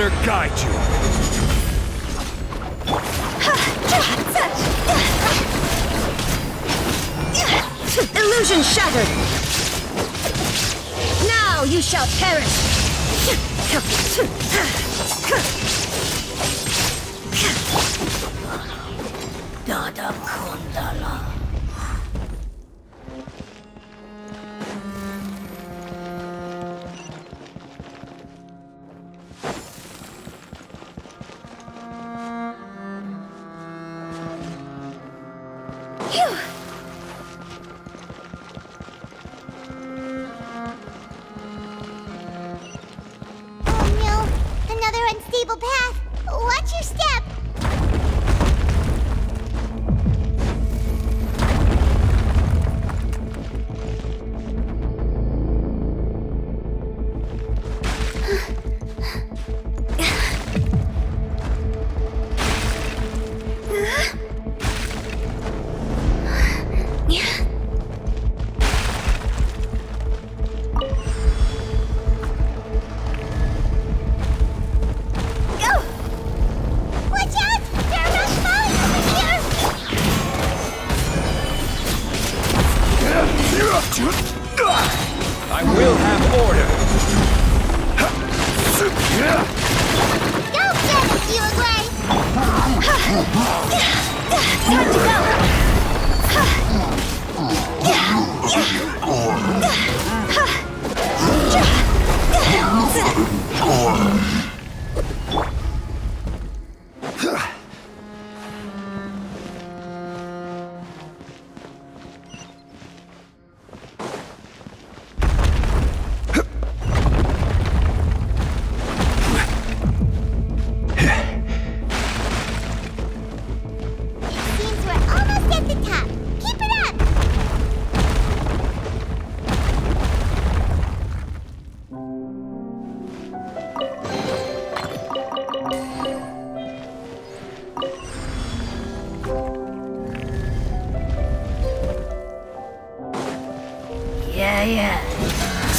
order guide you. Illusion shattered! Now you shall perish! Dada Kundala. Unstable path. Watch your step. I will have order. Go, Jess, you away. Time to go.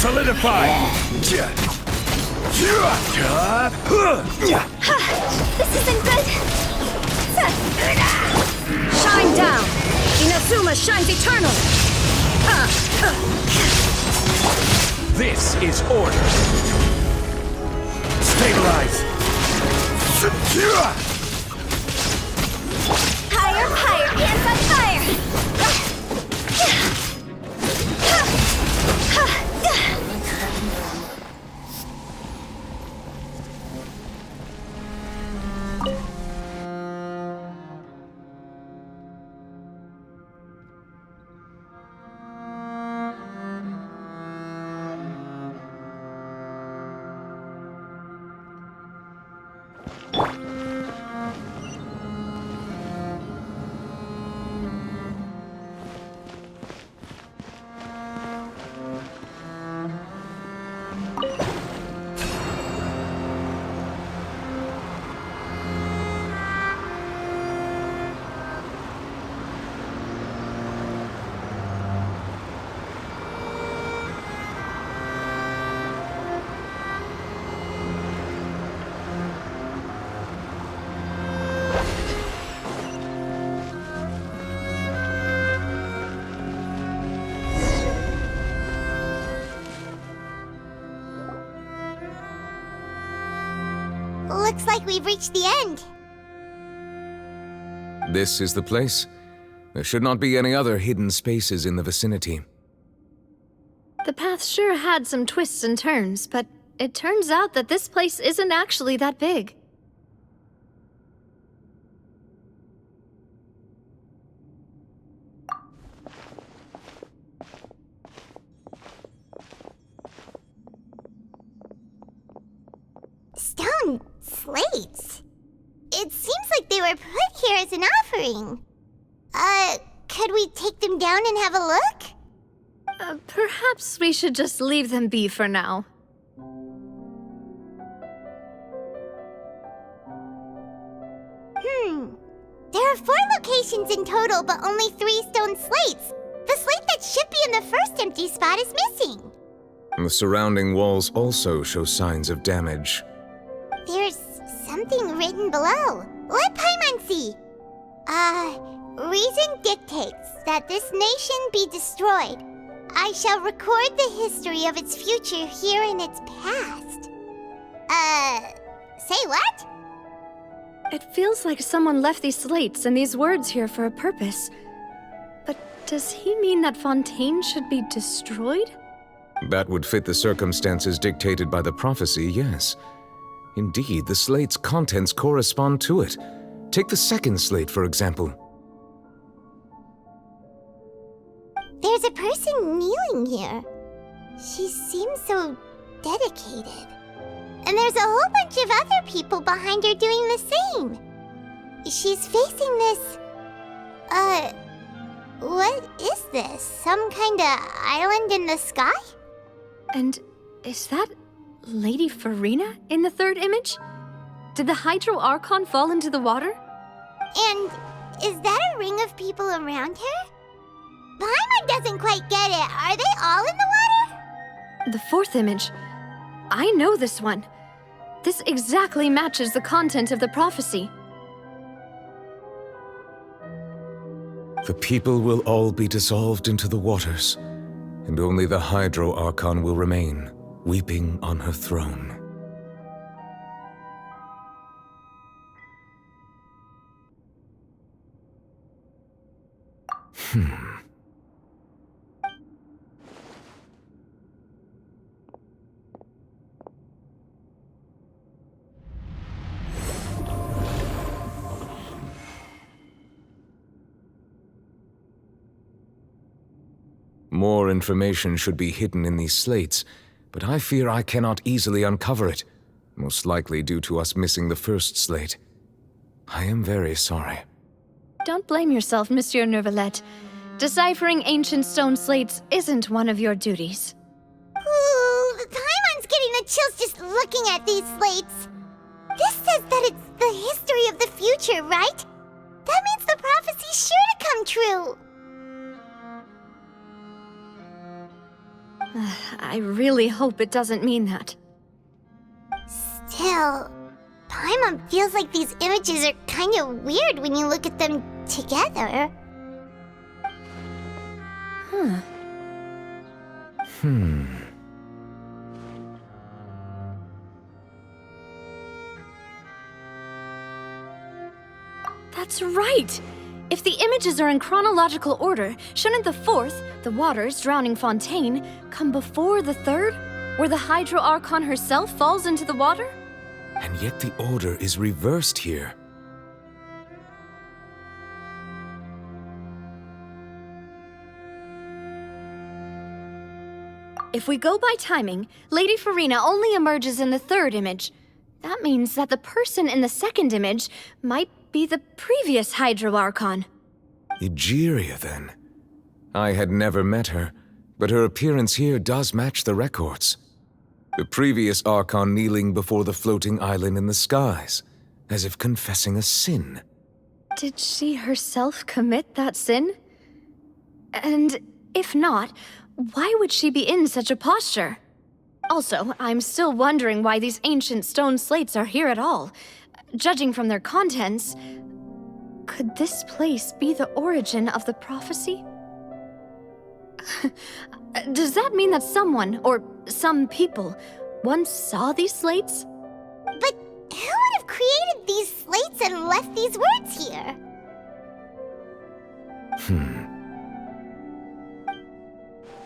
Solidify! This isn't good! Shine down! Inazuma shines eternal! This is order! Stabilize! Higher, higher, hands on fire! Looks like we've reached the end. This is the place. There should not be any other hidden spaces in the vicinity. The path sure had some twists and turns, but it turns out that this place isn't actually that big. Stone slates? It seems like they were put here as an offering. Could we take them down and have a look? Perhaps we should just leave them be for now. There are 4 locations in total, but only 3 stone slates. The slate that should be in the first empty spot is missing. The surrounding walls also show signs of damage. There's something written below. Let Paimon see. Reason dictates that this nation be destroyed. I shall record the history of its future here in its past. Say what? It feels like someone left these slates and these words here for a purpose. But does he mean that Fontaine should be destroyed? That would fit the circumstances dictated by the prophecy, yes. Indeed, the slate's contents correspond to it. Take the second slate, for example. There's a person kneeling here. She seems so dedicated. And there's a whole bunch of other people behind her doing the same. She's facing this... what is this? Some kind of island in the sky? And is that Lady Farina in the third image? Did the Hydro Archon fall into the water? And is that a ring of people around her? Paimon doesn't quite get it. Are they all in the water? The fourth image. I know this one. This exactly matches the content of the prophecy. The people will all be dissolved into the waters, and only the Hydro Archon will remain, weeping on her throne. More information should be hidden in these slates, but I fear I cannot easily uncover it, most likely due to us missing the first slate. I am very sorry. Don't blame yourself, Monsieur Neuvillette. Deciphering ancient stone slates isn't one of your duties. Ooh, Paimon's getting the chills just looking at these slates. This says that it's the history of the future, right? That means the prophecy's sure to come true. I really hope it doesn't mean that. Still, Paimon feels like these images are kind of weird when you look at them together. That's right! If the images are in chronological order, shouldn't the fourth, the waters drowning Fontaine, come before the third, where the Hydro Archon herself falls into the water? And yet the order is reversed here. If we go by timing, Lady Farina only emerges in the third image. That means that the person in the second image might be the previous Hydro Archon. Egeria, then. I had never met her, but her appearance here does match the records. The previous Archon kneeling before the floating island in the skies, as if confessing a sin. Did she herself commit that sin? And if not, why would she be in such a posture? Also, I'm still wondering why these ancient stone slates are here at all. Judging from their contents, could this place be the origin of the prophecy? Does that mean that someone, or some people, once saw these slates? But who would have created these slates and left these words here?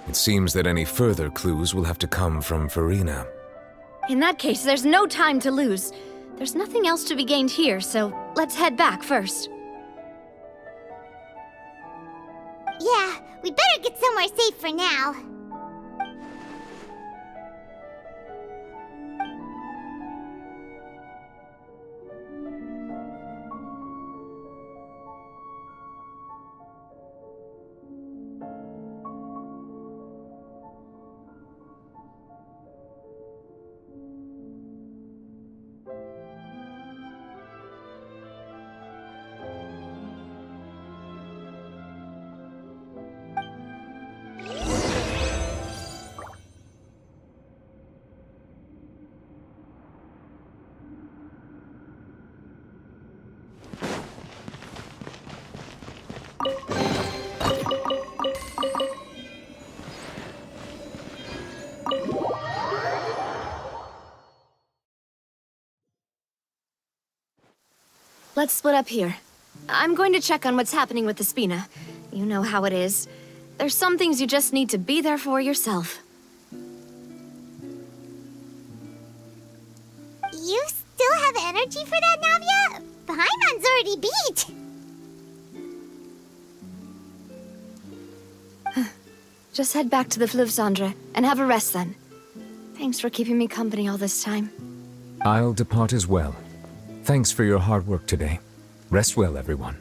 It seems that any further clues will have to come from Farina. In that case, there's no time to lose. There's nothing else to be gained here, so let's head back first. Yeah, we better get somewhere safe for now. let's split up here. I'm going to check on what's happening with the Spina. You know how it is. There's some things you just need to be there for yourself. You still have energy for that, Navia? Paimon's already beat. Just head back to the Fleuve Cendre and have a rest then. Thanks for keeping me company all this time. I'll depart as well. Thanks for your hard work today. Rest well, everyone.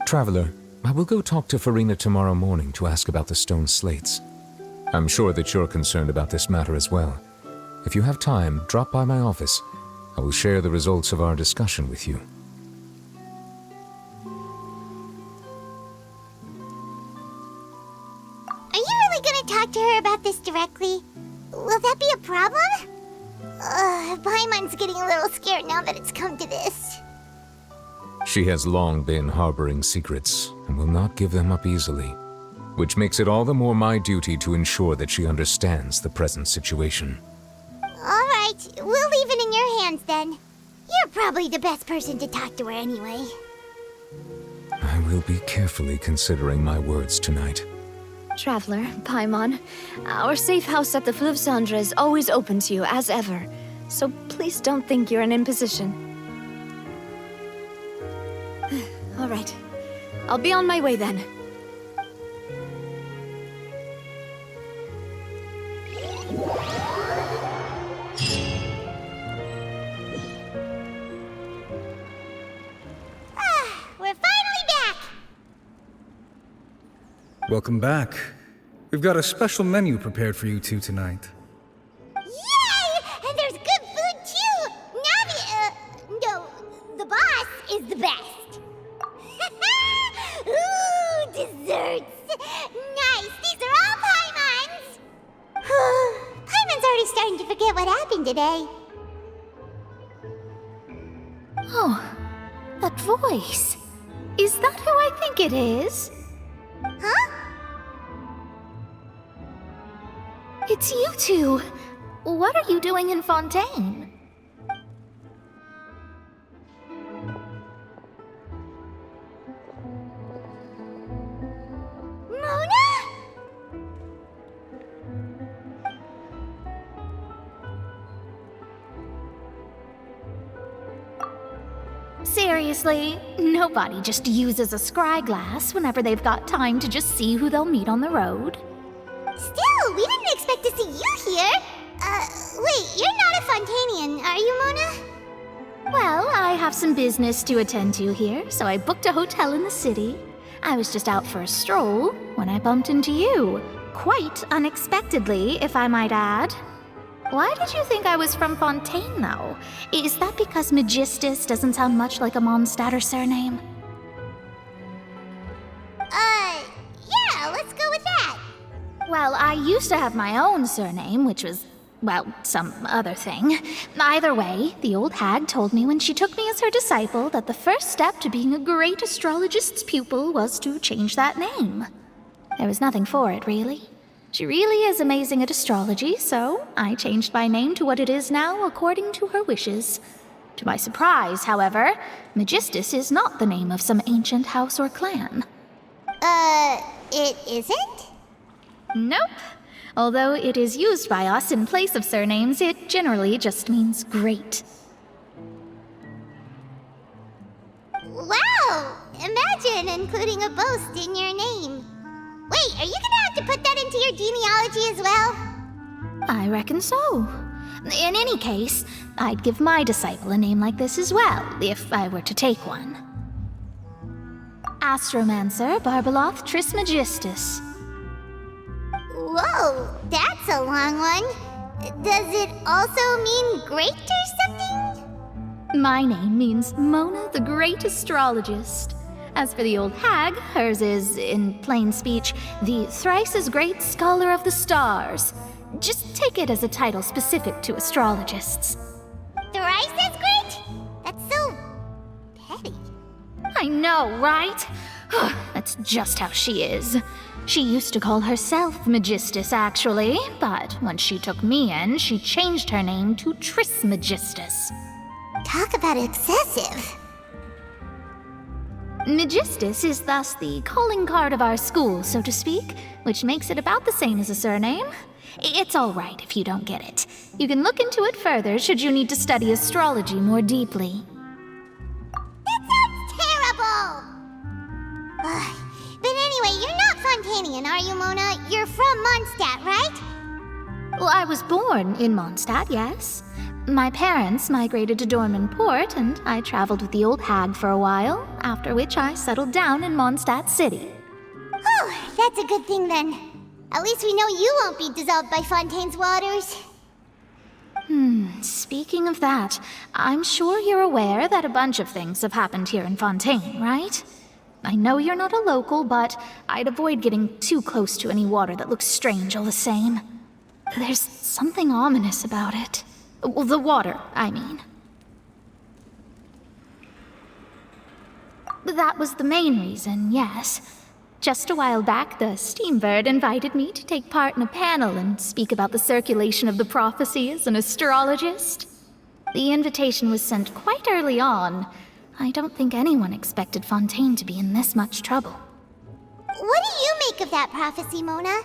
Traveler, I will go talk to Farina tomorrow morning to ask about the stone slates. I'm sure that you're concerned about this matter as well. If you have time, drop by my office. I will share the results of our discussion with you. Are you really gonna talk to her about this directly? Will that be a problem? Paimon's getting a little scared now that it's come to this. She has long been harboring secrets and will not give them up easily, which makes it all the more my duty to ensure that she understands the present situation. Alright, we'll leave it in your hands then. You're probably the best person to talk to her anyway. I will be carefully considering my words tonight. Traveler, Paimon, our safe house at the Fleuve Cendre is always open to you as ever, so please don't think you're an imposition. All right, I'll be on my way then. We're finally back! Welcome back. We've got a special menu prepared for you two tonight. Yay! And there's good food too! No, the boss is the best. Ooh, desserts! Nice, these are all Paimon's! Paimon's already starting to forget what happened today. Oh, that voice. Is that who I think it is? Huh? It's you two. What are you doing in Fontaine? Mona? Seriously, nobody just uses a scry glass whenever they've got time to just see who they'll meet on the road. Still, we didn't expect to see you here. Wait, you're not a Fontainian, are you, Mona? Well, I have some business to attend to here, so I booked a hotel in the city. I was just out for a stroll when I bumped into you. Quite unexpectedly, if I might add. Why did you think I was from Fontaine, though? Is that because Magistus doesn't sound much like a Mondstatter surname? Yeah, let's go with that. Well, I used to have my own surname, which was, well, some other thing. Either way, the old hag told me when she took me as her disciple that the first step to being a great astrologist's pupil was to change that name. There was nothing for it, really. She really is amazing at astrology, so I changed my name to what it is now according to her wishes. To my surprise, however, Magistus is not the name of some ancient house or clan. It isn't? Nope. Although it is used by us in place of surnames, it generally just means great. Wow! Imagine including a boast in your name. Wait, are you gonna have to put that into your genealogy as well? I reckon so. In any case, I'd give my disciple a name like this as well, if I were to take one. Astromancer Barbeloth Trismegistus. Whoa, that's a long one. Does it also mean great or something? My name means Mona the Great Astrologist. As for the old hag, hers is, in plain speech, the thrice-as-great Scholar of the Stars. Just take it as a title specific to astrologists. Thrice as great? That's so petty. I know, right? That's just how she is. She used to call herself Magistus, actually, but when she took me in, she changed her name to Trismegistus. Talk about excessive. Megistus is thus the calling card of our school, so to speak, which makes it about the same as a surname. It's all right if you don't get it. You can look into it further should you need to study astrology more deeply. That sounds terrible! Ugh. But anyway, you're not Fontainian, are you, Mona? You're from Mondstadt, right? Well, I was born in Mondstadt, yes. My parents migrated to Dorman Port, and I traveled with the old hag for a while, after which I settled down in Mondstadt City. Oh, that's a good thing then. At least we know you won't be dissolved by Fontaine's waters. Speaking of that, I'm sure you're aware that a bunch of things have happened here in Fontaine, right? I know you're not a local, but I'd avoid getting too close to any water that looks strange all the same. There's something ominous about it. Well, the water, I mean. That was the main reason, yes. Just a while back, the Steambird invited me to take part in a panel and speak about the circulation of the prophecy as an astrologist. The invitation was sent quite early on. I don't think anyone expected Fontaine to be in this much trouble. What do you make of that prophecy, Mona?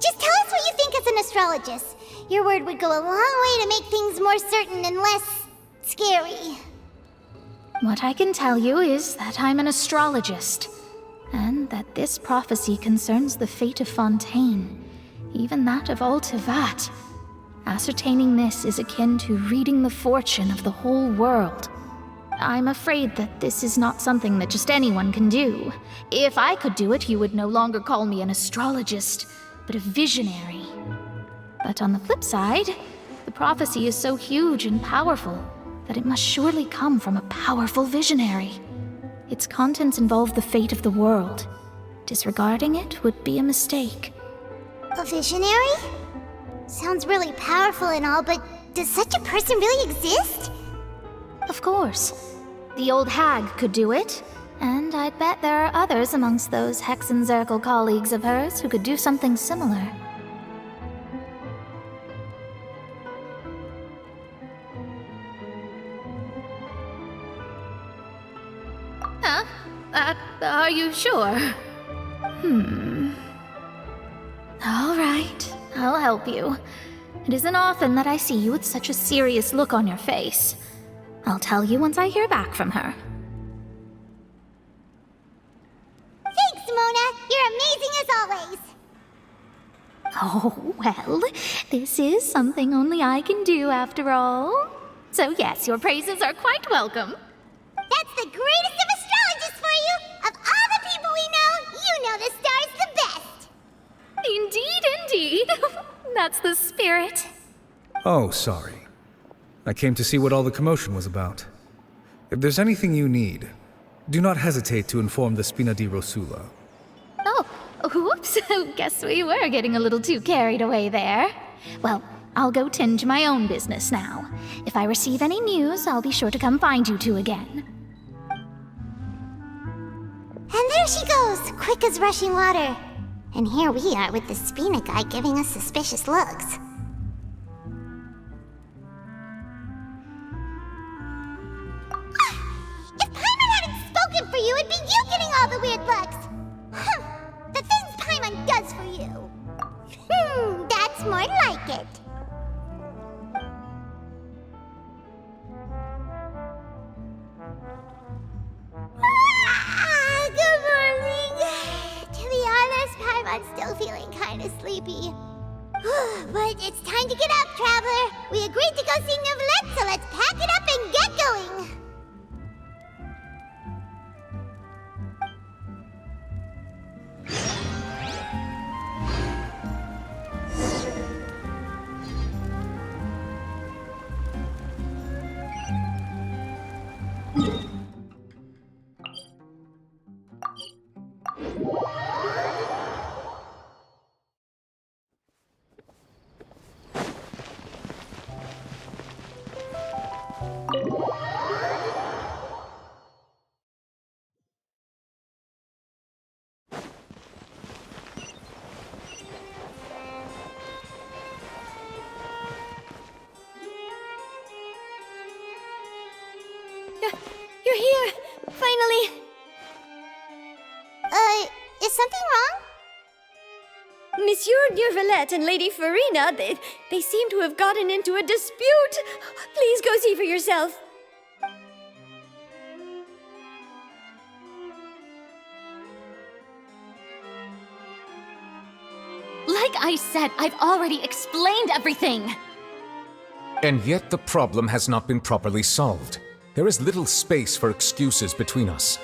Just tell us what you think as an astrologist. Your word would go a long way to make things more certain and less scary. What I can tell you is that I'm an astrologist, and that this prophecy concerns the fate of Fontaine, even that of all Teyvat. Ascertaining this is akin to reading the fortune of the whole world. I'm afraid that this is not something that just anyone can do. If I could do it, you would no longer call me an astrologist, but a visionary. But on the flip side, the prophecy is so huge and powerful that it must surely come from a powerful visionary. Its contents involve the fate of the world. Disregarding it would be a mistake. A visionary? Sounds really powerful and all, but does such a person really exist? Of course. The old hag could do it, and I'd bet there are others amongst those Hexenzirkel colleagues of hers who could do something similar. Huh? Are you sure? All right, I'll help you. It isn't often that I see you with such a serious look on your face. I'll tell you once I hear back from her. Thanks, Mona. You're amazing as always. Oh, well, this is something only I can do after all. So yes, your praises are quite welcome. That's the greatest of astrologists for you! Of all the people we know, you know the star's the best! Indeed. That's the spirit. Oh, sorry. I came to see what all the commotion was about. If there's anything you need, do not hesitate to inform the Spina di Rosula. Oh, whoops. Guess we were getting a little too carried away there. Well, I'll go tend to my own business now. If I receive any news, I'll be sure to come find you two again. And there she goes, quick as rushing water. And here we are with the Spina guy giving us suspicious looks. If Paimon hadn't spoken for you, it'd be you getting all the weird looks. The things Paimon does for you. That's more like it. Good morning. To be honest, Paimon's still feeling kind of sleepy. But it's time to get up, traveler. We agreed to go see Neuvillette, so let's pack it up and get going. Neurvalette and Lady Farina, they seem to have gotten into a dispute. Please go see for yourself. Like I said, I've already explained everything. And yet the problem has not been properly solved. There is little space for excuses between us.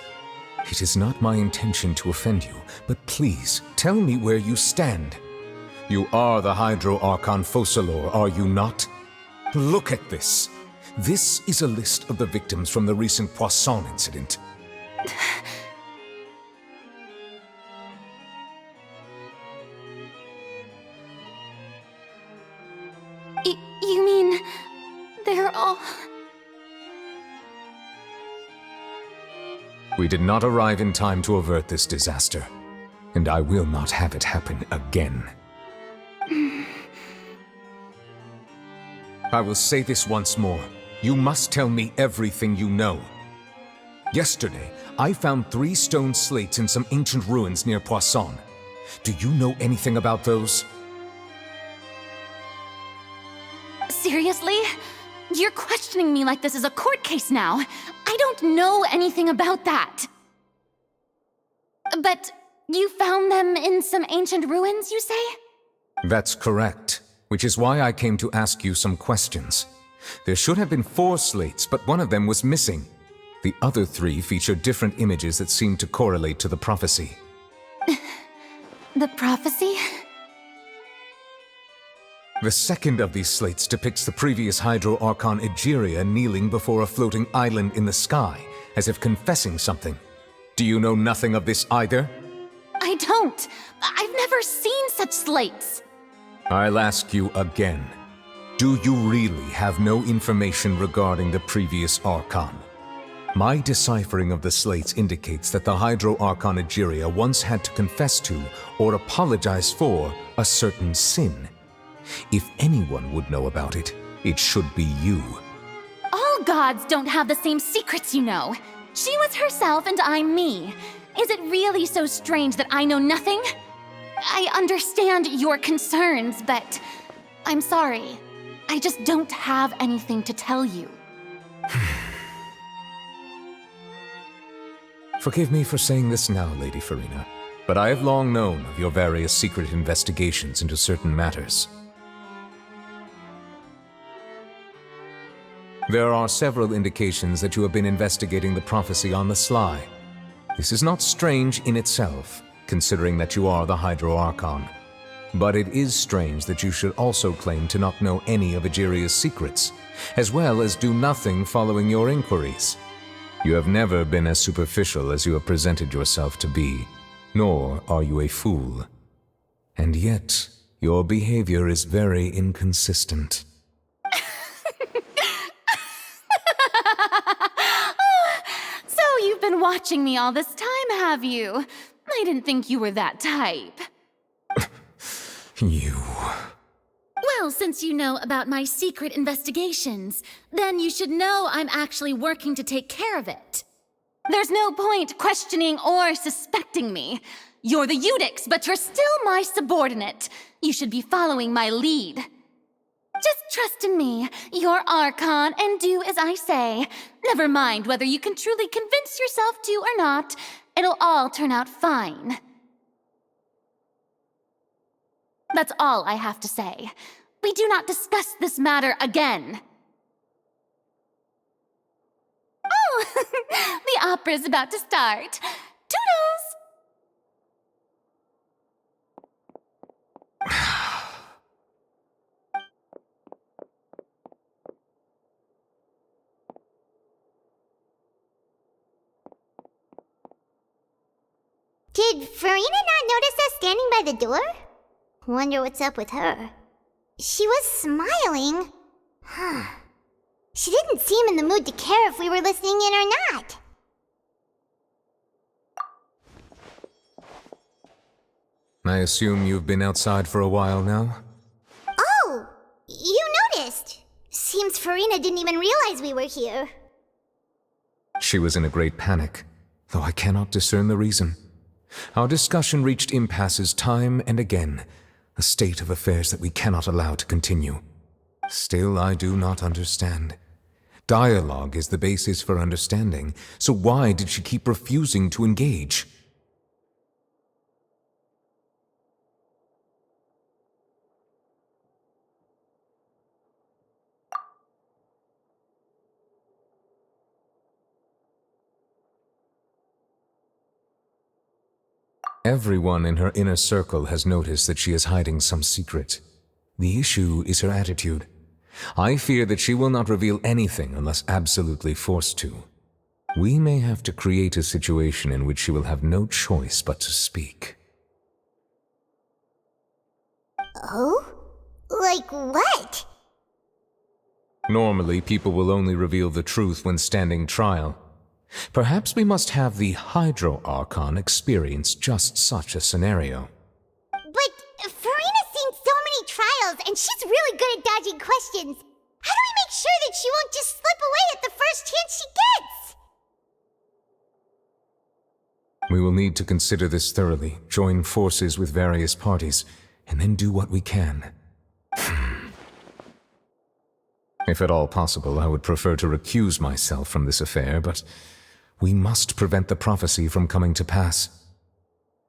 It is not my intention to offend you, but please, tell me where you stand. You are the Hydro Archon Focalor, are you not? Look at this. This is a list of the victims from the recent Poisson incident. You mean... they're all... We did not arrive in time to avert this disaster, and I will not have it happen again. I will say this once more. You must tell me everything you know. Yesterday, I found 3 stone slates in some ancient ruins near Poisson. Do you know anything about those? Seriously? You're questioning me like this is a court case now. I don't know anything about that. But you found them in some ancient ruins, you say? That's correct, which is why I came to ask you some questions. There should have been 4 slates, but one of them was missing. The other 3 feature different images that seem to correlate to the prophecy. The prophecy? The second of these slates depicts the previous Hydro Archon Egeria kneeling before a floating island in the sky, as if confessing something. Do you know nothing of this either? I don't. I've never seen such slates. I'll ask you again. Do you really have no information regarding the previous Archon? My deciphering of the slates indicates that the Hydro Archon Egeria once had to confess to, or apologize for, a certain sin. If anyone would know about it, it should be you. All gods don't have the same secrets, you know. She was herself and I'm me. Is it really so strange that I know nothing? I understand your concerns, but I'm sorry. I just don't have anything to tell you. Forgive me for saying this now, Lady Farina, but I have long known of your various secret investigations into certain matters. There are several indications that you have been investigating the prophecy on the sly. This is not strange in itself, considering that you are the Hydro Archon. But it is strange that you should also claim to not know any of Egeria's secrets, as well as do nothing following your inquiries. You have never been as superficial as you have presented yourself to be, nor are you a fool. And yet, your behavior is very inconsistent. So you've been watching me all this time, have you? I didn't think you were that type. You... Well, since you know about my secret investigations, then you should know I'm actually working to take care of it. There's no point questioning or suspecting me. You're the Eudix, but you're still my subordinate. You should be following my lead. Just trust in me, your Archon, and do as I say. Never mind whether you can truly convince yourself to or not. It'll all turn out fine. That's all I have to say. We do not discuss this matter again. Oh, the opera's about to start. Toodles! Did Farina not notice us standing by the door? Wonder what's up with her. She was smiling. She didn't seem in the mood to care if we were listening in or not. I assume you've been outside for a while now? Oh, you noticed. Seems Farina didn't even realize we were here. She was in a great panic, though I cannot discern the reason. Our discussion reached impasses time and again, A state of affairs that we cannot allow to continue. Still, I do not understand. Dialogue is the basis for understanding, so why did she keep refusing to engage? Everyone in her inner circle has noticed that she is hiding some secret. The issue is her attitude. I fear that she will not reveal anything unless absolutely forced to. We may have to create a situation in which she will have no choice but to speak. Oh? Like what? Normally, people will only reveal the truth when standing trial. Perhaps we must have the Hydro Archon experience just such a scenario. But Farina's seen so many trials, and she's really good at dodging questions. How do we make sure that she won't just slip away at the first chance she gets? We will need to consider this thoroughly, join forces with various parties, and then do what we can. If at all possible, I would prefer to recuse myself from this affair, but we must prevent the prophecy from coming to pass.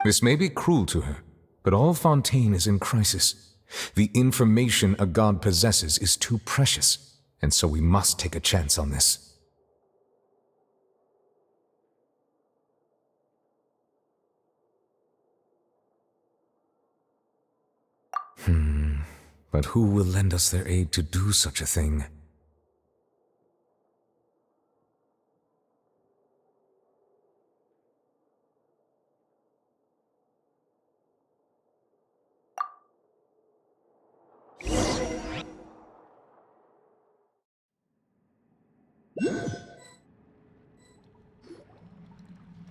This may be cruel to her, but all Fontaine is in crisis. The information a god possesses is too precious, and so we must take a chance on this. But who will lend us their aid to do such a thing?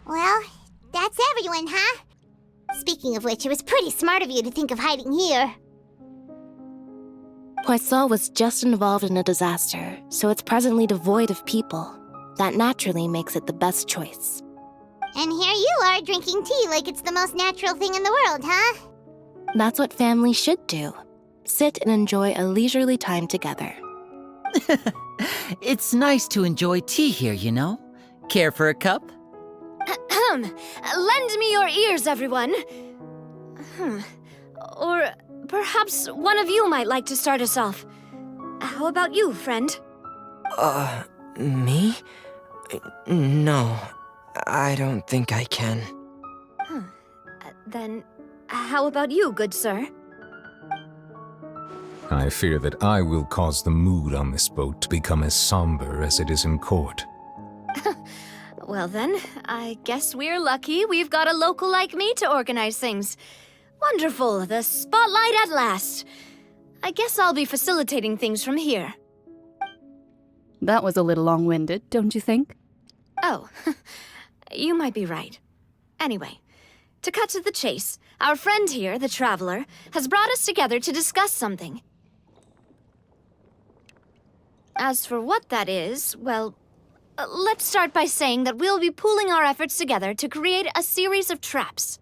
Well, that's everyone, huh? Speaking of which, it was pretty smart of you to think of hiding here. Poisson was just involved in a disaster, so it's presently devoid of people. That naturally makes it the best choice. And here you are drinking tea like it's the most natural thing in the world, huh? That's what families should do. Sit and enjoy a leisurely time together. It's nice to enjoy tea here, you know? Care for a cup? Lend me your ears, everyone. Or perhaps one of you might like to start us off. How about you, friend? Me? No, I don't think I can. Then, how about you, good sir? I fear that I will cause the mood on this boat to become as somber as it is in court. Well then, I guess we're lucky we've got a local like me to organize things. Wonderful, the spotlight at last. I guess I'll be facilitating things from here. That was a little long-winded, don't you think? Oh, you might be right. Anyway, to cut to the chase, our friend here, the Traveler, has brought us together to discuss something. As for what that is, well, let's start by saying that we'll be pooling our efforts together to create a series of traps.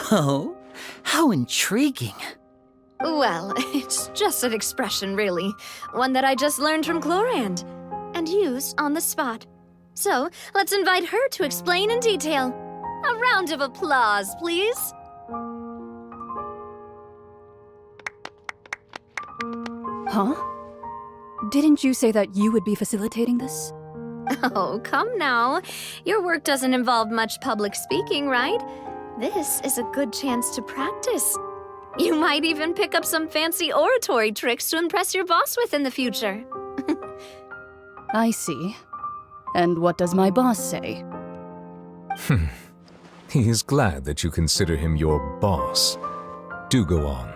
Oh, how intriguing. Well, it's just an expression, really. One that I just learned from Chlorand, and used on the spot. So, let's invite her to explain in detail. A round of applause, please. Huh? Didn't you say that you would be facilitating this? Oh, come now. Your work doesn't involve much public speaking, right? This is a good chance to practice. You might even pick up some fancy oratory tricks to impress your boss with in the future. I see. And what does my boss say? He is glad that you consider him your boss. Do go on.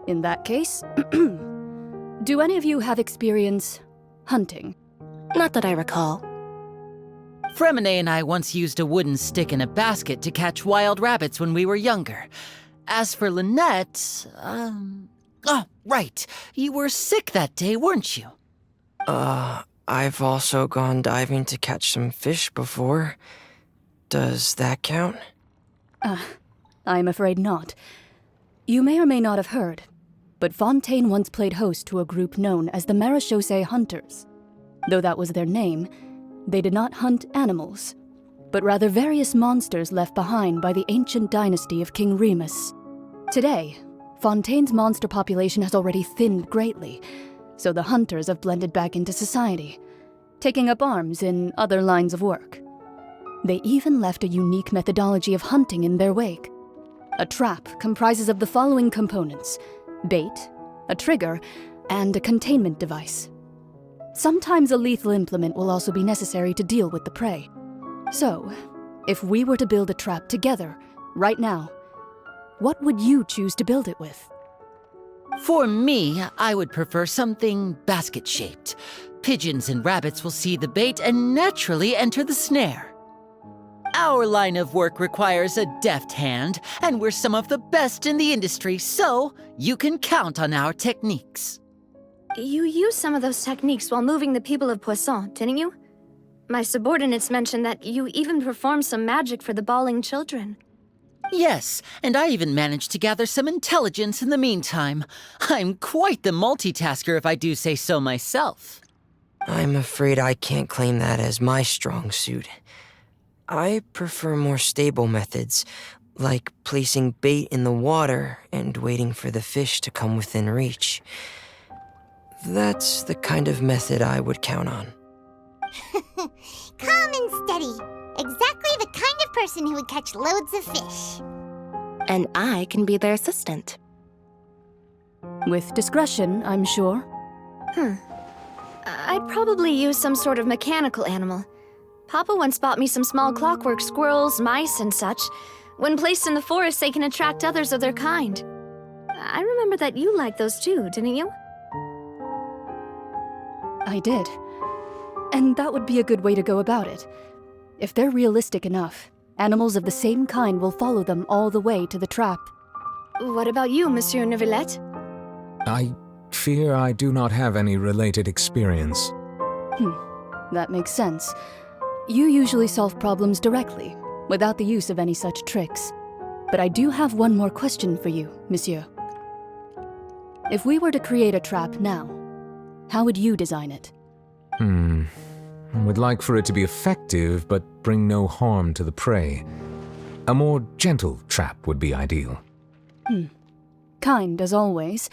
In that case, do any of you have experience hunting? Not that I recall. Fremine and I once used a wooden stick in a basket to catch wild rabbits when we were younger. As for Lynette, oh, right. You were sick that day, weren't you? I've also gone diving to catch some fish before. Does that count? I'm afraid not. You may or may not have heard, but Fontaine once played host to a group known as the Marechaussee Hunters. Though that was their name, they did not hunt animals, but rather various monsters left behind by the ancient dynasty of King Remus. Today, Fontaine's monster population has already thinned greatly, so the hunters have blended back into society, taking up arms in other lines of work. They even left a unique methodology of hunting in their wake. A trap comprises of the following components: bait, a trigger, and a containment device. Sometimes a lethal implement will also be necessary to deal with the prey. So, if we were to build a trap together, right now, what would you choose to build it with? For me, I would prefer something basket-shaped. Pigeons and rabbits will see the bait and naturally enter the snare. Our line of work requires a deft hand, and we're some of the best in the industry, so you can count on our techniques. You used some of those techniques while moving the people of Poisson, didn't you? My subordinates mentioned that you even performed some magic for the bawling children. Yes, and I even managed to gather some intelligence in the meantime. I'm quite the multitasker if I do say so myself. I'm afraid I can't claim that as my strong suit. I prefer more stable methods, like placing bait in the water and waiting for the fish to come within reach. That's the kind of method I would count on. Calm and steady. Exactly the kind of person who would catch loads of fish. And I can be their assistant. With discretion, I'm sure. I'd probably use some sort of mechanical animal. Papa once bought me some small clockwork squirrels, mice, and such. When placed in the forest, they can attract others of their kind. I remember that you liked those too, didn't you? I did. And that would be a good way to go about it. If they're realistic enough, animals of the same kind will follow them all the way to the trap. What about you, Monsieur Neuvillette? I fear I do not have any related experience. That makes sense. You usually solve problems directly, without the use of any such tricks. But I do have one more question for you, Monsieur. If we were to create a trap now, how would you design it? I would like for it to be effective, but bring no harm to the prey. A more gentle trap would be ideal. Kind, as always.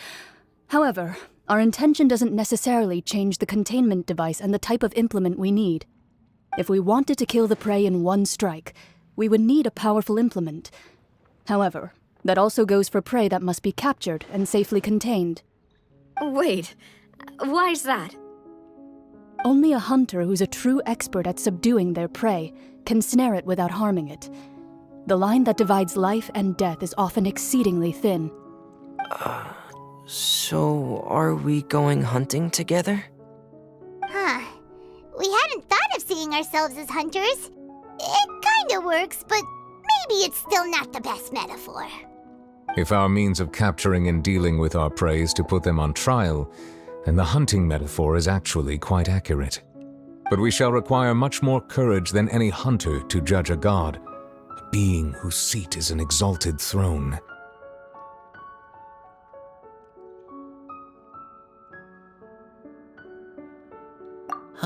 However, our intention doesn't necessarily change the containment device and the type of implement we need. If we wanted to kill the prey in one strike, we would need a powerful implement. However, that also goes for prey that must be captured and safely contained. Wait, why's that? Only a hunter who's a true expert at subduing their prey can snare it without harming it. The line that divides life and death is often exceedingly thin. So are we going hunting together? We hadn't thought of seeing ourselves as hunters. It kinda works, but maybe it's still not the best metaphor. If our means of capturing and dealing with our prey is to put them on trial, then the hunting metaphor is actually quite accurate. But we shall require much more courage than any hunter to judge a god, a being whose seat is an exalted throne.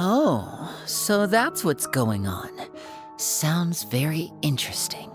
Oh, so that's what's going on. Sounds very interesting.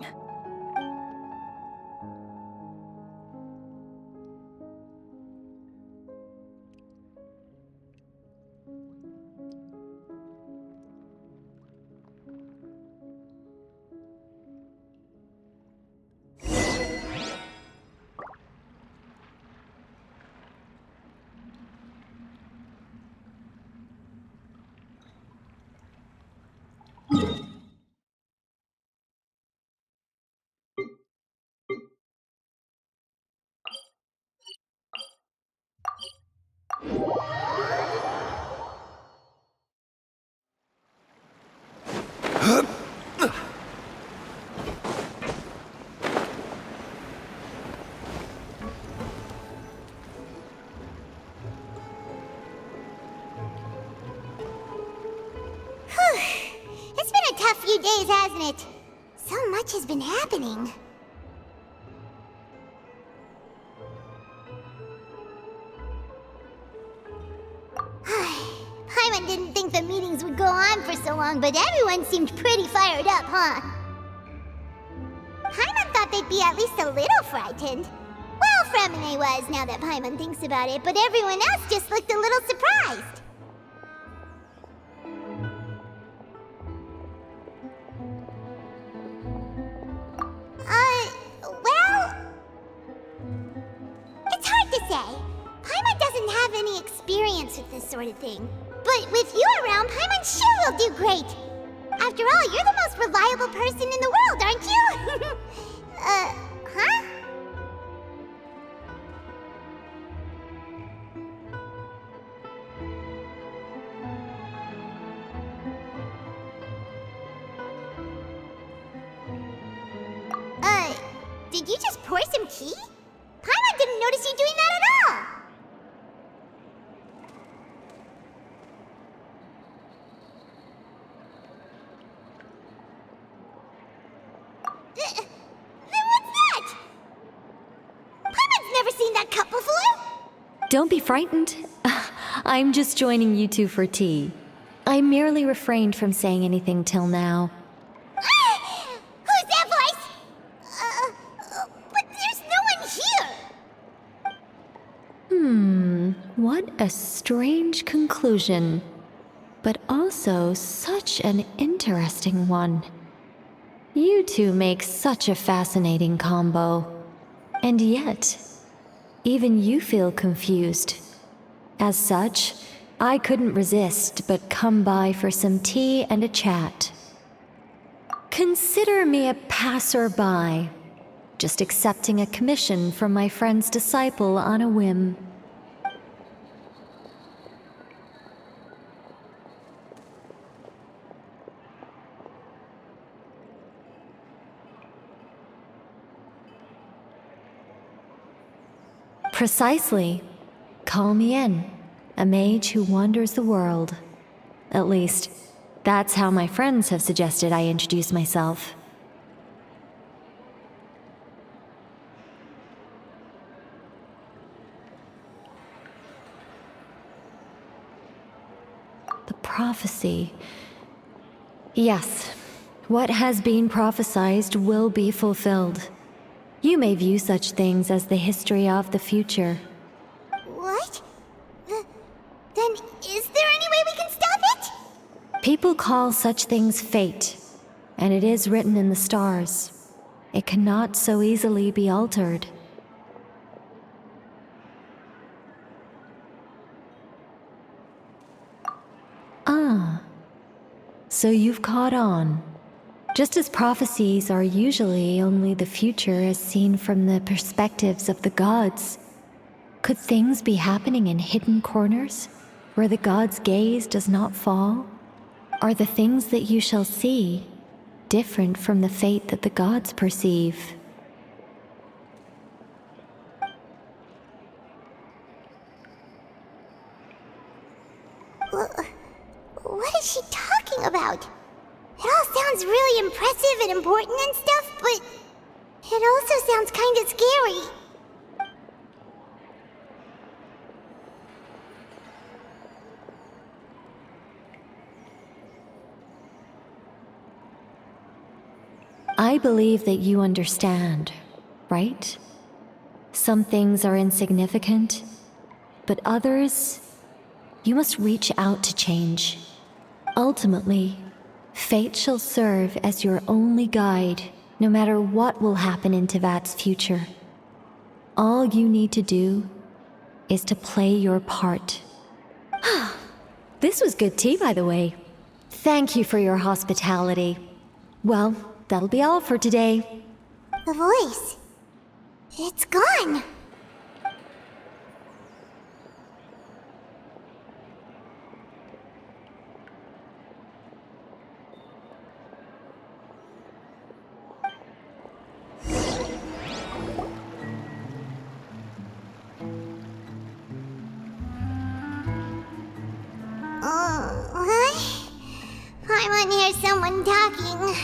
few days, hasn't it? So much has been happening. Paimon didn't think the meetings would go on for so long, but everyone seemed pretty fired up, huh? Paimon thought they'd be at least a little frightened. Well, Fremine was, now that Paimon thinks about it, but everyone else just looked a little surprised. Well... It's hard to say. Paimon doesn't have any experience with this sort of thing. But with you around, Paimon sure will do great. After all, you're the most reliable person in the world, aren't you? Huh? Did you just pour some tea? Paimon didn't notice you doing that at all! Then what's that? Paimon's never seen that cup before! Don't be frightened. I'm just joining you two for tea. I merely refrained from saying anything till now. Who's that voice? But there's no one here! What a strange conclusion. But also such an interesting one. You two make such a fascinating combo. And yet, even you feel confused. As such, I couldn't resist but come by for some tea and a chat. Consider me a passerby, just accepting a commission from my friend's disciple on a whim. Precisely. Call me in, a mage who wanders the world. At least, that's how my friends have suggested I introduce myself. The prophecy. Yes, what has been prophesied will be fulfilled. You may view such things as the history of the future. What? Then is there any way we can stop it? People call such things fate, and it is written in the stars. It cannot so easily be altered. Ah, so you've caught on. Just as prophecies are usually only the future as seen from the perspectives of the gods, could things be happening in hidden corners, where the gods' gaze does not fall? Are the things that you shall see different from the fate that the gods perceive? What is she talking about? It all sounds really impressive and important and stuff, but it also sounds kind of scary. I believe that you understand, right? Some things are insignificant, but others, you must reach out to change. Ultimately, fate shall serve as your only guide, no matter what will happen in Teyvat's future. All you need to do is to play your part. This was good tea, by the way. Thank you for your hospitality. Well, that'll be all for today. The voice. It's gone. Paimon here someone talking.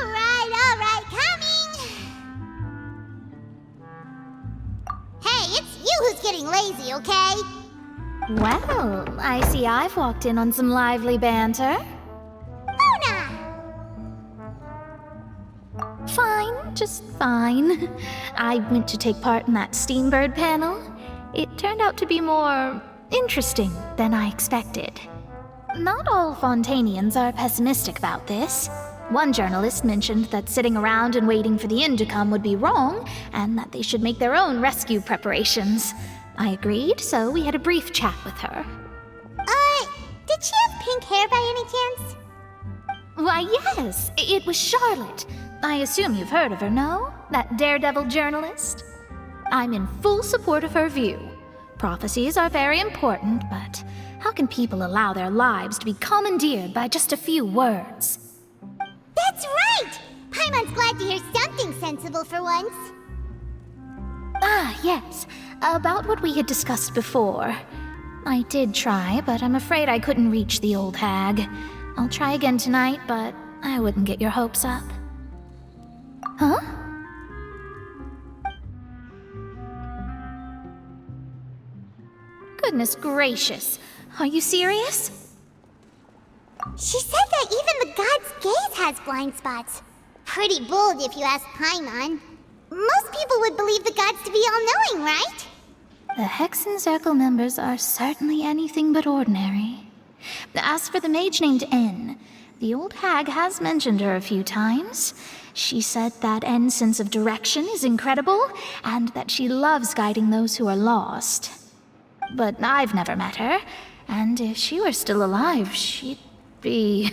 Alright, coming! Hey, it's you who's getting lazy, okay? Well, I see I've walked in on some lively banter. Mona! Fine, just fine. I went to take part in that Steambird panel. It turned out to be more interesting than I expected. Not all Fontainians are pessimistic about this. One journalist mentioned that sitting around and waiting for the end to come would be wrong, and that they should make their own rescue preparations. I agreed, so we had a brief chat with her. Did she have pink hair by any chance? Why, yes, it was Charlotte. I assume you've heard of her, no? That daredevil journalist? I'm in full support of her view. Prophecies are very important, but how can people allow their lives to be commandeered by just a few words? That's right! Paimon's glad to hear something sensible for once. Ah, yes. About what we had discussed before. I did try, but I'm afraid I couldn't reach the old hag. I'll try again tonight, but I wouldn't get your hopes up. Huh? Goodness gracious. Are you serious? She said that even the god's gaze has blind spots. Pretty bold if you ask Paimon. Most people would believe the gods to be all-knowing, right? The Hexen Circle members are certainly anything but ordinary. As for the mage named N, the old hag has mentioned her a few times. She said that N's sense of direction is incredible, and that she loves guiding those who are lost. But I've never met her, and if she were still alive, she'd be...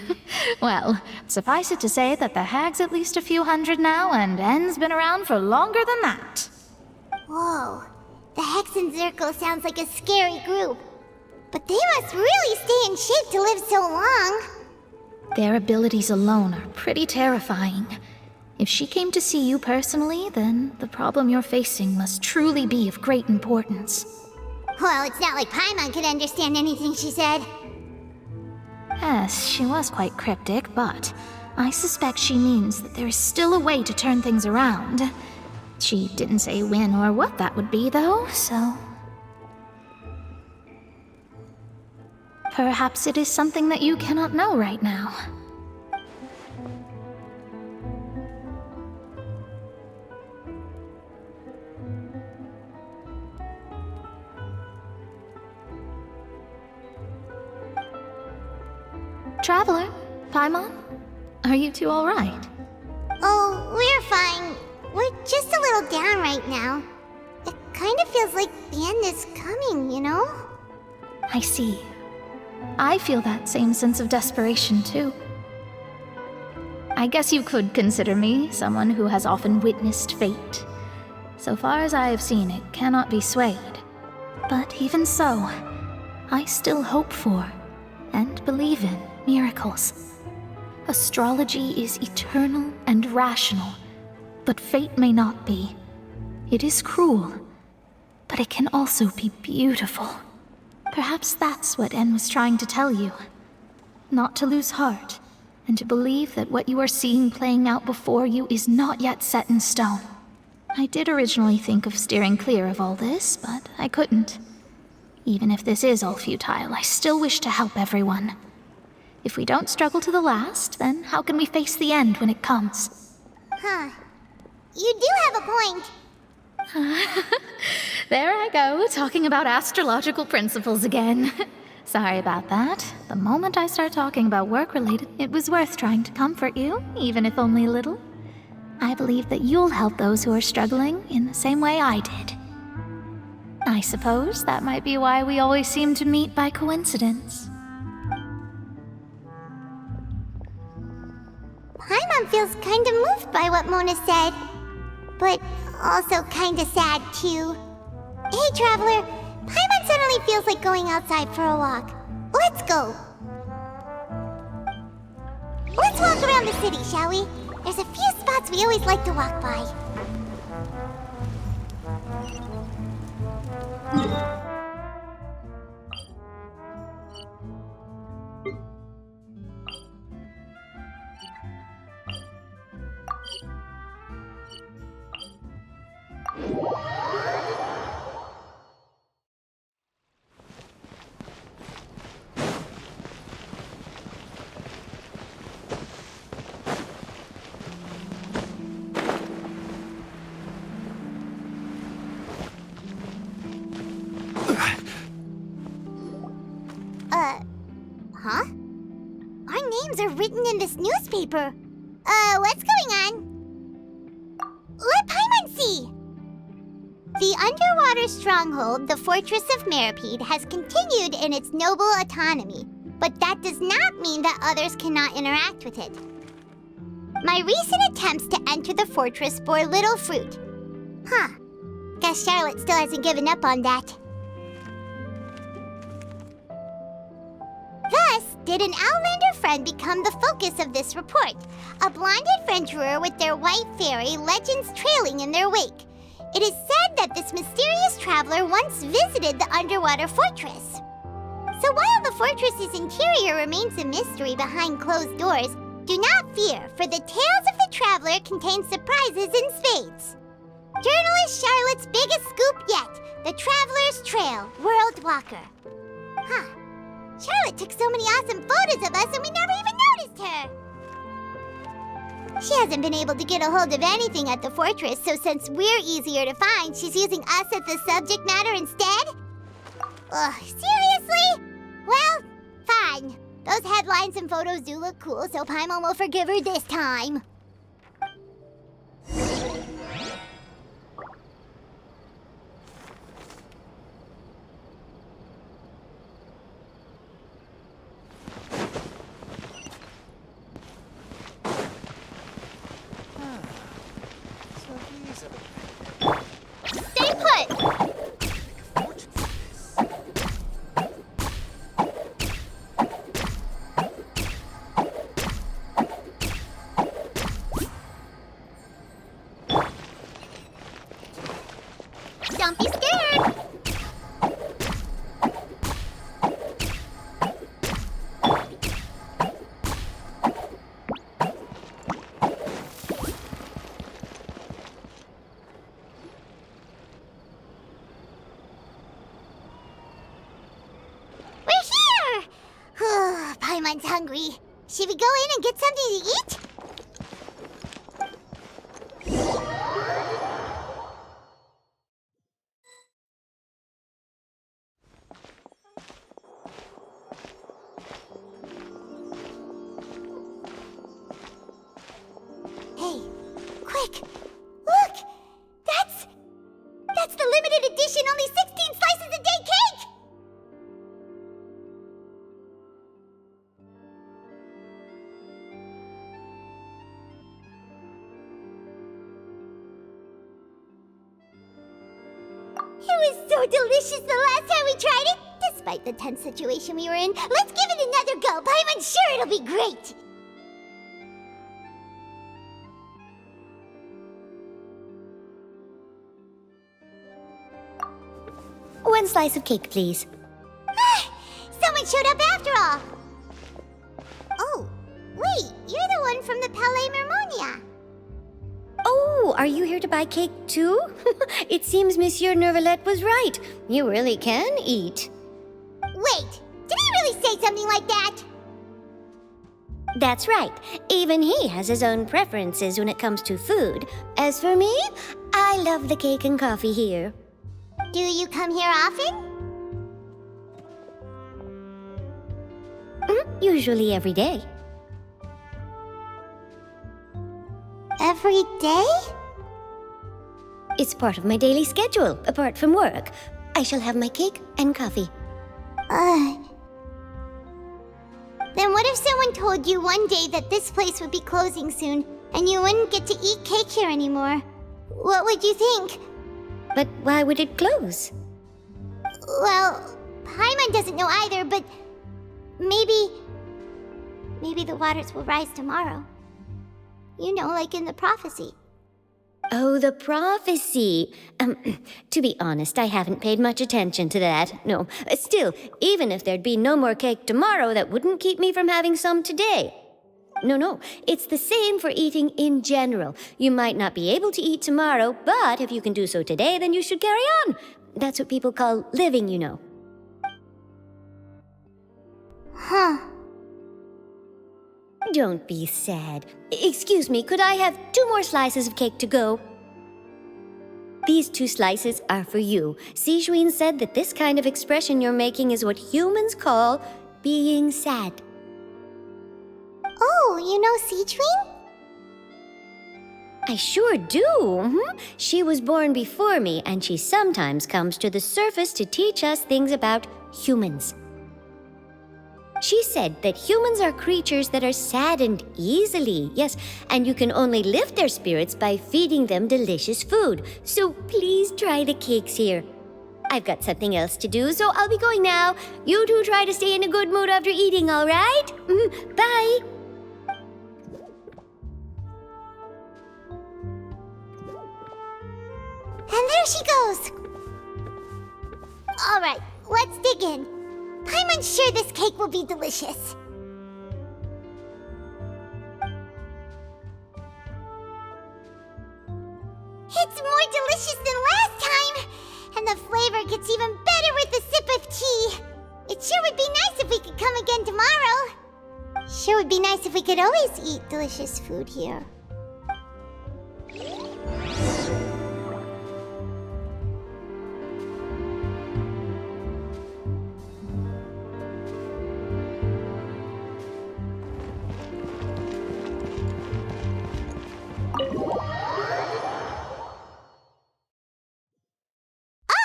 Well, suffice it to say that the hag's at least a few hundred now, and N's been around for longer than that. Whoa, the Hexen Circle sounds like a scary group. But they must really stay in shape to live so long. Their abilities alone are pretty terrifying. If she came to see you personally, then the problem you're facing must truly be of great importance. Well, it's not like Paimon could understand anything she said. Yes, she was quite cryptic, but I suspect she means that there is still a way to turn things around. She didn't say when or what that would be, though, so... Perhaps it is something that you cannot know right now. Traveler, Paimon, are you two all right? Oh, we're fine. We're just a little down right now. It kind of feels like the end is coming, you know? I see. I feel that same sense of desperation, too. I guess you could consider me someone who has often witnessed fate. So far as I have seen, it cannot be swayed. But even so, I still hope for, and believe in, miracles. Astrology is eternal and rational, but fate may not be. It is cruel, but it can also be beautiful. Perhaps that's what N was trying to tell you. Not to lose heart, and to believe that what you are seeing playing out before you is not yet set in stone. I did originally think of steering clear of all this, but I couldn't. Even if this is all futile, I still wish to help everyone. If we don't struggle to the last, then how can we face the end when it comes? Huh. You do have a point. There I go, talking about astrological principles again. Sorry about that. The moment I start talking about work-related, it was worth trying to comfort you, even if only a little. I believe that you'll help those who are struggling in the same way I did. I suppose that might be why we always seem to meet by coincidence. Paimon feels kind of moved by what Mona said, but also kind of sad too. Hey, Traveler, Paimon suddenly feels like going outside for a walk. Let's go. Let's walk around the city, shall we? There's a few spots we always like to walk by. names are written in this newspaper. What's going on? Let Paimon see! The underwater stronghold, the Fortress of Meripede, has continued in its noble autonomy, but that does not mean that others cannot interact with it. My recent attempts to enter the fortress bore little fruit. Huh. Guess Charlotte still hasn't given up on that. Thus, did an Outlander friend become the focus of this report, a blind adventurer with their white fairy legends trailing in their wake. It is said that this mysterious traveler once visited the underwater fortress. So while the fortress's interior remains a mystery behind closed doors, do not fear, for the tales of the traveler contain surprises in spades. Journalist Charlotte's biggest scoop yet, the Traveler's Trail, World Walker. Huh. Charlotte took so many awesome photos of us and we never even noticed her! She hasn't been able to get a hold of anything at the fortress, so since we're easier to find, she's using us as the subject matter instead? Ugh, seriously? Well, fine. Those headlines and photos do look cool, so Paimon will forgive her this time. Stay put! Don't be scared! We're here! Paimon's hungry. Should we go in and get something to eat? Hey, quick! Look! That's the limited edition, only 16 slices a day cake! It was so delicious the last time we tried it! Despite the tense situation we were in, let's give it another go! Paimon's sure it'll be great! One slice of cake, please. Someone showed up after all! Oh, wait, you're the one from the Palais Mermonia. Oh, are you here to buy cake too? It seems Monsieur Nervalette was right. You really can eat. Wait, did he really say something like that? That's right. Even he has his own preferences when it comes to food. As for me, I love the cake and coffee here. Do you come here often? Usually every day. Every day? It's part of my daily schedule, apart from work. I shall have my cake and coffee. Then what if someone told you one day that this place would be closing soon, and you wouldn't get to eat cake here anymore? What would you think? But why would it close? Well, Paimon doesn't know either, but maybe the waters will rise tomorrow. You know, like in the prophecy. Oh, the prophecy. To be honest, I haven't paid much attention to that. No, still, even if there'd be no more cake tomorrow, that wouldn't keep me from having some today. No, it's the same for eating in general. You might not be able to eat tomorrow, but if you can do so today, then you should carry on. That's what people call living, you know. Huh. Don't be sad. Excuse me, could I have 2 more slices of cake to go? These 2 slices are for you. Sijuin said that this kind of expression you're making is what humans call being sad. you know Citrine? I sure do. She was born before me, and she sometimes comes to the surface to teach us things about humans. She said that humans are creatures that are saddened easily, yes, and you can only lift their spirits by feeding them delicious food. So please try the cakes here. I've got something else to do, so I'll be going now. You two try to stay in a good mood after eating, all right? Bye. And there she goes. All right, let's dig in. Paimon's sure this cake will be delicious. It's more delicious than last time, and the flavor gets even better with a sip of tea. It sure would be nice if we could come again tomorrow. Sure would be nice if we could always eat delicious food here.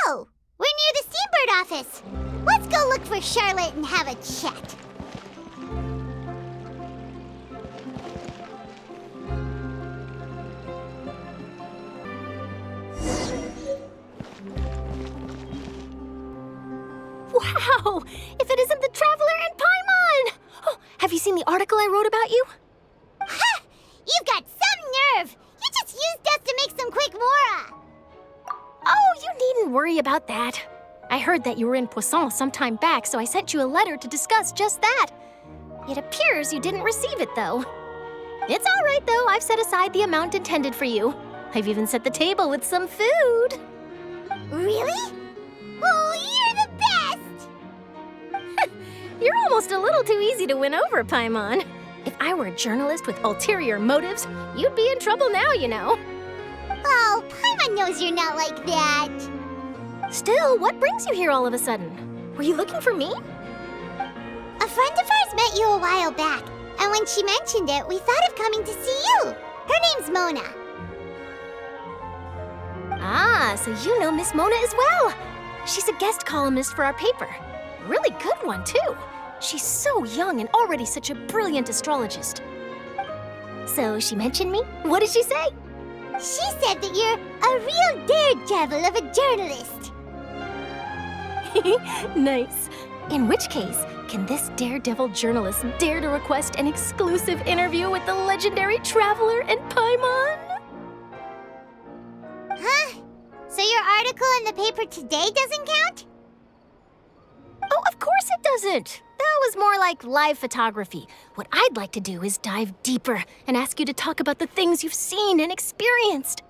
Oh, we're near the Steambird office. Let's go look for Charlotte and have a chat. Wow! If it isn't the Traveler and Paimon! Oh, have you seen the article I wrote about you? Ha! You've got some nerve! You just used us to make some quick mora! Oh, you needn't worry about that. I heard that you were in Poisson some time back, so I sent you a letter to discuss just that. It appears you didn't receive it, though. It's all right, though. I've set aside the amount intended for you. I've even set the table with some food. Really? Oh, you're the best! You're almost a little too easy to win over, Paimon. If I were a journalist with ulterior motives, you'd be in trouble now, you know. Oh, Paimon knows you're not like that. Still, what brings you here all of a sudden? Were you looking for me? A friend of ours met you a while back, and when she mentioned it, we thought of coming to see you. Her name's Mona. Ah, so you know Miss Mona as well. She's a guest columnist for our paper. Really good one, too. She's so young and already such a brilliant astrologist. So she mentioned me? What did she say? She said that you're a real daredevil of a journalist. Nice. In which case, can this daredevil journalist dare to request an exclusive interview with the legendary Traveler and Paimon? Huh? So your article in the paper today doesn't count? Oh, of course it doesn't. That was more like live photography. What I'd like to do is dive deeper and ask you to talk about the things you've seen and experienced.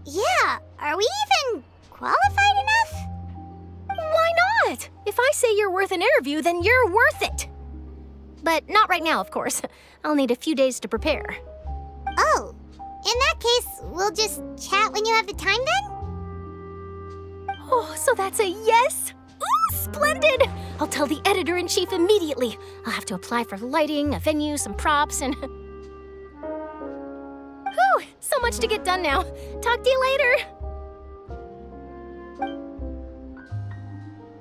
Yeah, are we even qualified enough? Why not? If I say you're worth an interview, then you're worth it. But not right now, of course. I'll need a few days to prepare. Oh, in that case, we'll just chat when you have the time then? Oh, so that's a yes? Ooh, splendid! I'll tell the editor-in-chief immediately. I'll have to apply for lighting, a venue, some props, and... Whew, so much to get done now. Talk to you later.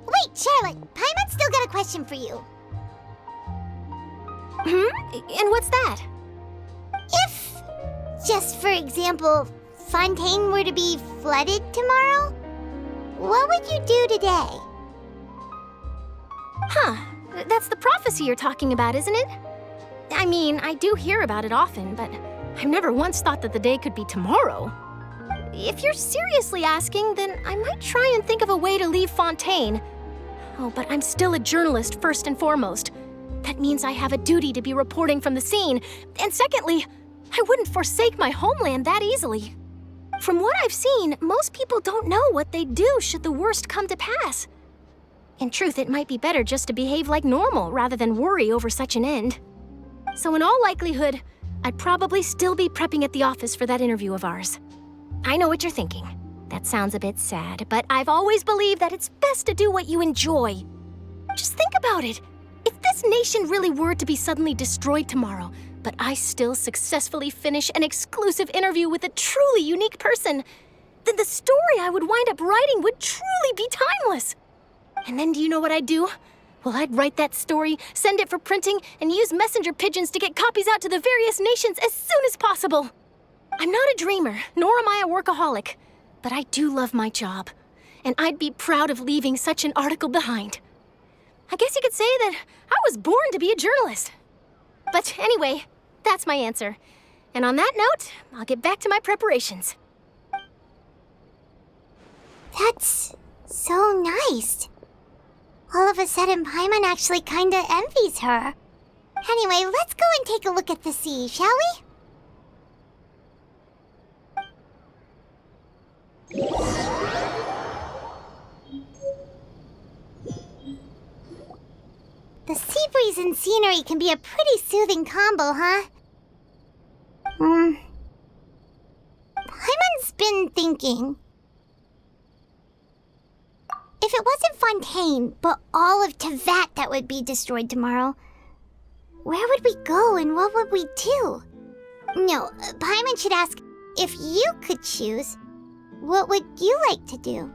Wait, Charlotte, Paimon's still got a question for you. And what's that? If, just for example, Fontaine were to be flooded tomorrow, what would you do today? Huh, that's the prophecy you're talking about, isn't it? I mean, I do hear about it often, but I've never once thought that the day could be tomorrow. If you're seriously asking, then I might try and think of a way to leave Fontaine. Oh, but I'm still a journalist first and foremost. That means I have a duty to be reporting from the scene. And secondly, I wouldn't forsake my homeland that easily. From what I've seen, most people don't know what they'd do should the worst come to pass. In truth, it might be better just to behave like normal rather than worry over such an end. So in all likelihood, I'd probably still be prepping at the office for that interview of ours. I know what you're thinking. That sounds a bit sad, but I've always believed that it's best to do what you enjoy. Just think about it. If this nation really were to be suddenly destroyed tomorrow, but I still successfully finish an exclusive interview with a truly unique person, then the story I would wind up writing would truly be timeless. And then do you know what I'd do? Well, I'd write that story, send it for printing, and use messenger pigeons to get copies out to the various nations as soon as possible. I'm not a dreamer, nor am I a workaholic, but I do love my job, and I'd be proud of leaving such an article behind. I guess you could say that I was born to be a journalist. But anyway, that's my answer. And on that note, I'll get back to my preparations. That's so nice. All of a sudden, Paimon actually kinda envies her. Anyway, let's go and take a look at the sea, shall we? The sea breeze and scenery can be a pretty soothing combo, huh? Paimon's been thinking. If it wasn't Fontaine, but all of Teyvat that would be destroyed tomorrow, where would we go and what would we do? No, Paimon should ask, if you could choose, what would you like to do?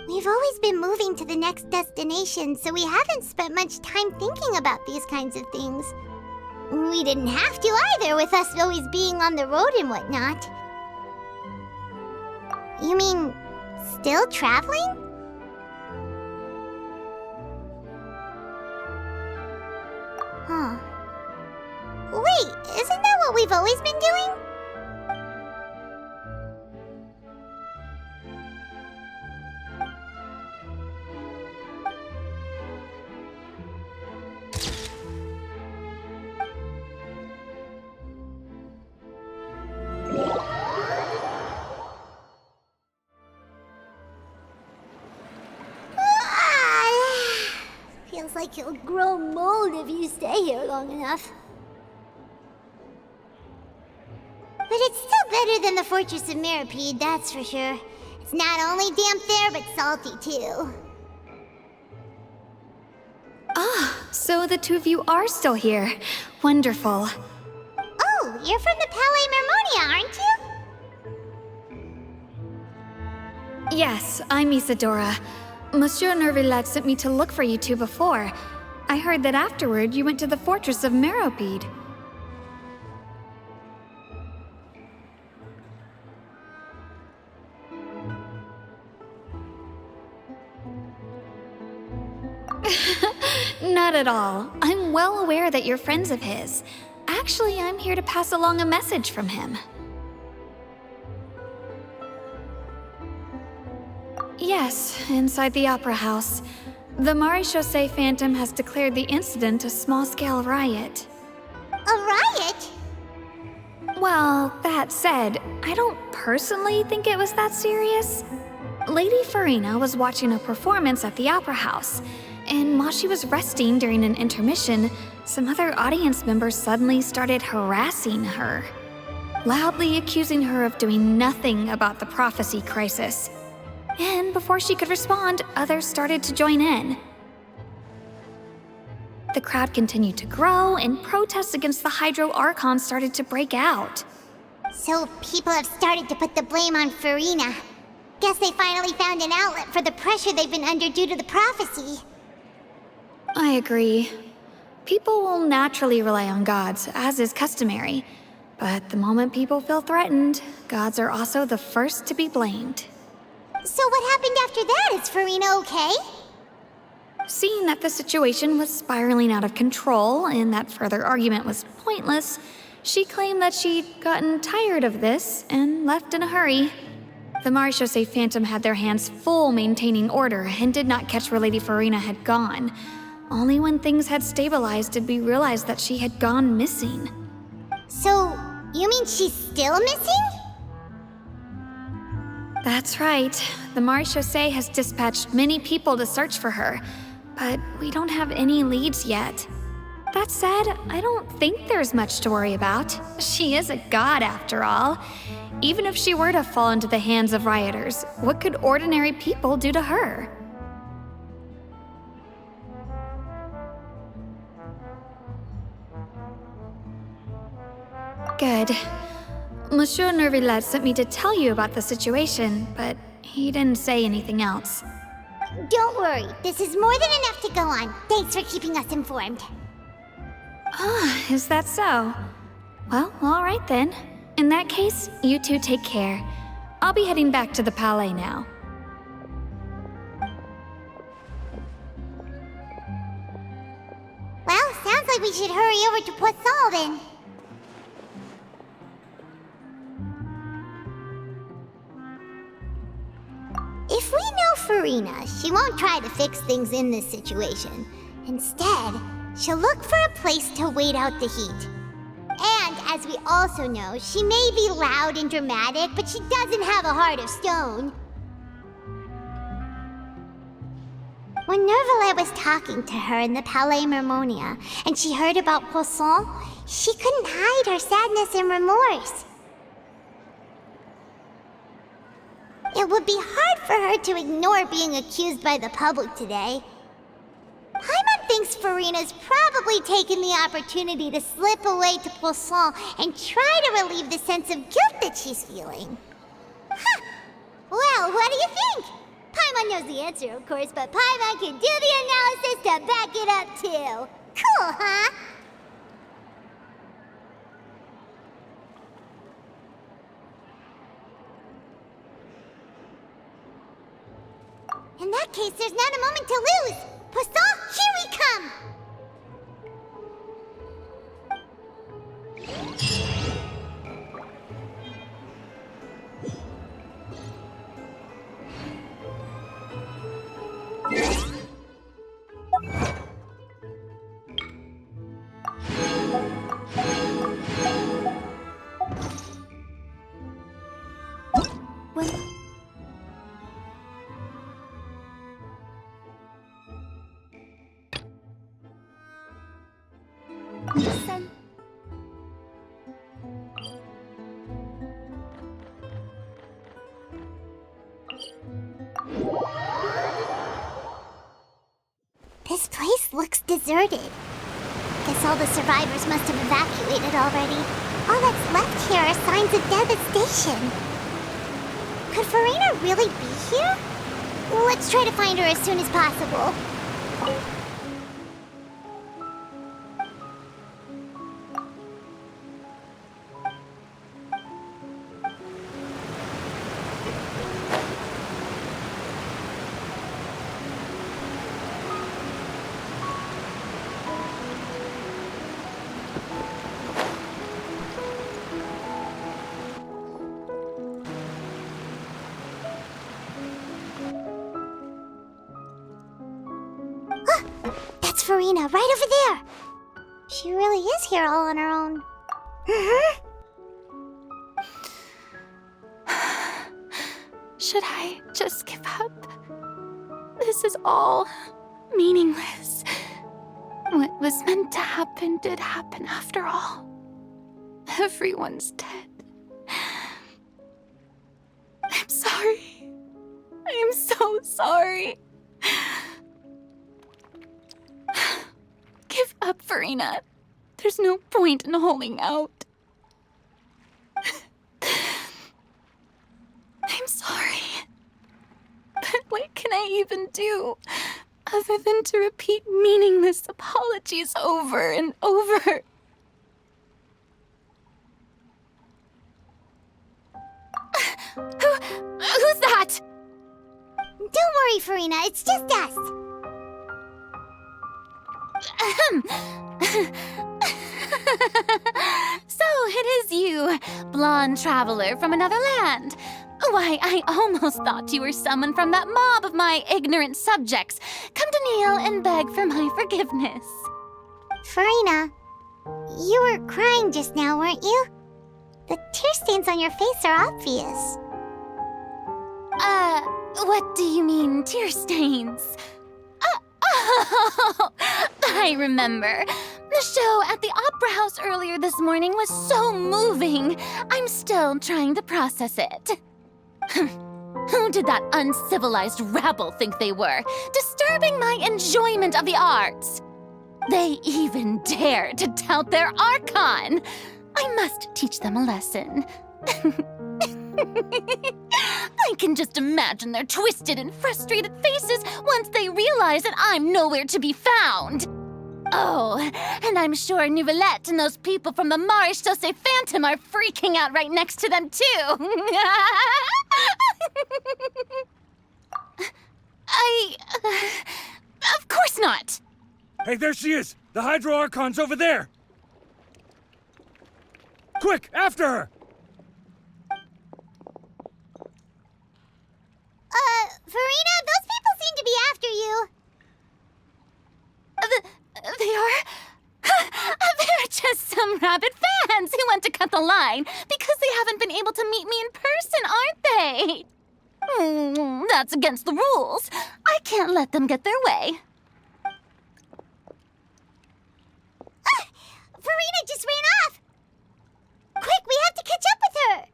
We've always been moving to the next destination, so we haven't spent much time thinking about these kinds of things. We didn't have to either, with us always being on the road and whatnot. You mean, still traveling? Huh. Wait, isn't that what we've always been doing? Feels like you'll grow mold if you stay here long enough. But it's still better than the Fortress of Meropide, that's for sure. It's not only damp there, but salty too. Ah, so the two of you are still here. Wonderful. Oh, you're from the Palais Mermonia, aren't you? Yes, I'm Isadora. Monsieur Nervillet sent me to look for you two before. I heard that afterward you went to the Fortress of Meropide. Not at all. I'm well aware that you're friends of his. Actually, I'm here to pass along a message from him. Yes, inside the Opera House. The Maréchaussée Phantom has declared the incident a small-scale riot. A riot? Well, that said, I don't personally think it was that serious. Lady Farina was watching a performance at the Opera House, and while she was resting during an intermission, some other audience members suddenly started harassing her, loudly accusing her of doing nothing about the prophecy crisis. And before she could respond, others started to join in. The crowd continued to grow, and protests against the Hydro Archon started to break out. So people have started to put the blame on Farina. Guess they finally found an outlet for the pressure they've been under due to the prophecy. I agree. People will naturally rely on gods, as is customary. But the moment people feel threatened, gods are also the first to be blamed. So what happened after that? Is Farina okay? Seeing that the situation was spiraling out of control and that further argument was pointless, she claimed that she'd gotten tired of this and left in a hurry. The Maréchaussée Phantom had their hands full maintaining order and did not catch where Lady Farina had gone. Only when things had stabilized did we realize that she had gone missing. So, you mean she's still missing? That's right. The marechaussee has dispatched many people to search for her, but we don't have any leads yet. That said, I don't think there's much to worry about. She is a god after all. Even if she were to fall into the hands of rioters, what could ordinary people do to her? Good. Monsieur Nervillet sent me to tell you about the situation, but he didn't say anything else. Don't worry, this is more than enough to go on. Thanks for keeping us informed. Ah, is that so? Well, all right then. In that case, you two take care. I'll be heading back to the Palais now. Well, sounds like we should hurry over to Poisson then. If we know Farina, she won't try to fix things in this situation. Instead, she'll look for a place to wait out the heat. And, as we also know, she may be loud and dramatic, but she doesn't have a heart of stone. When Nervillet was talking to her in the Palais Mermonia, and she heard about Poisson, she couldn't hide her sadness and remorse. It would be hard for her to ignore being accused by the public today. Paimon thinks Farina's probably taken the opportunity to slip away to Poisson and try to relieve the sense of guilt that she's feeling. Huh. Well, what do you think? Paimon knows the answer, of course, but Paimon can do the analysis to back it up, too. Cool, huh? In that case, there's not a moment to lose! Poisson, here we come! This place looks deserted. Guess all the survivors must have evacuated already. All that's left here are signs of devastation. Could Farina really be here? Let's try to find her as soon as possible. That's Farina, right over there! She really is here all on her own. Should I just give up? This is all meaningless. What was meant to happen did happen after all. Everyone's dead. I'm sorry. I am so sorry. Give up, Farina. There's no point in holding out. I'm sorry. But what can I even do other than to repeat meaningless apologies over and over? Who's that? Don't worry, Farina, it's just us. So, Oh, it is you, blonde traveler from another land. Why, I almost thought you were someone from that mob of my ignorant subjects. Come to kneel and beg for my forgiveness. Farina, you were crying just now, weren't you? The tear stains on your face are obvious. What do you mean, tear stains? Oh, I remember. The show at the Opera House earlier this morning was so moving. I'm still trying to process it. Who did that uncivilized rabble think they were, disturbing my enjoyment of the arts? They even dare to tout their Archon. I must teach them a lesson. I can just imagine their twisted and frustrated faces once they realize that I'm nowhere to be found. Oh, and I'm sure Nouvellette and those people from the Maréchaussée Phantom are freaking out right next to them, too. Of course not. Hey, there she is! The Hydro Archon's over there! Quick, after her! Farina, those people seem to be after you. They are? They're just some rabid fans who want to cut the line because they haven't been able to meet me in person, aren't they? That's against the rules. I can't let them get their way. Farina just ran off! Quick, we have to catch up with her!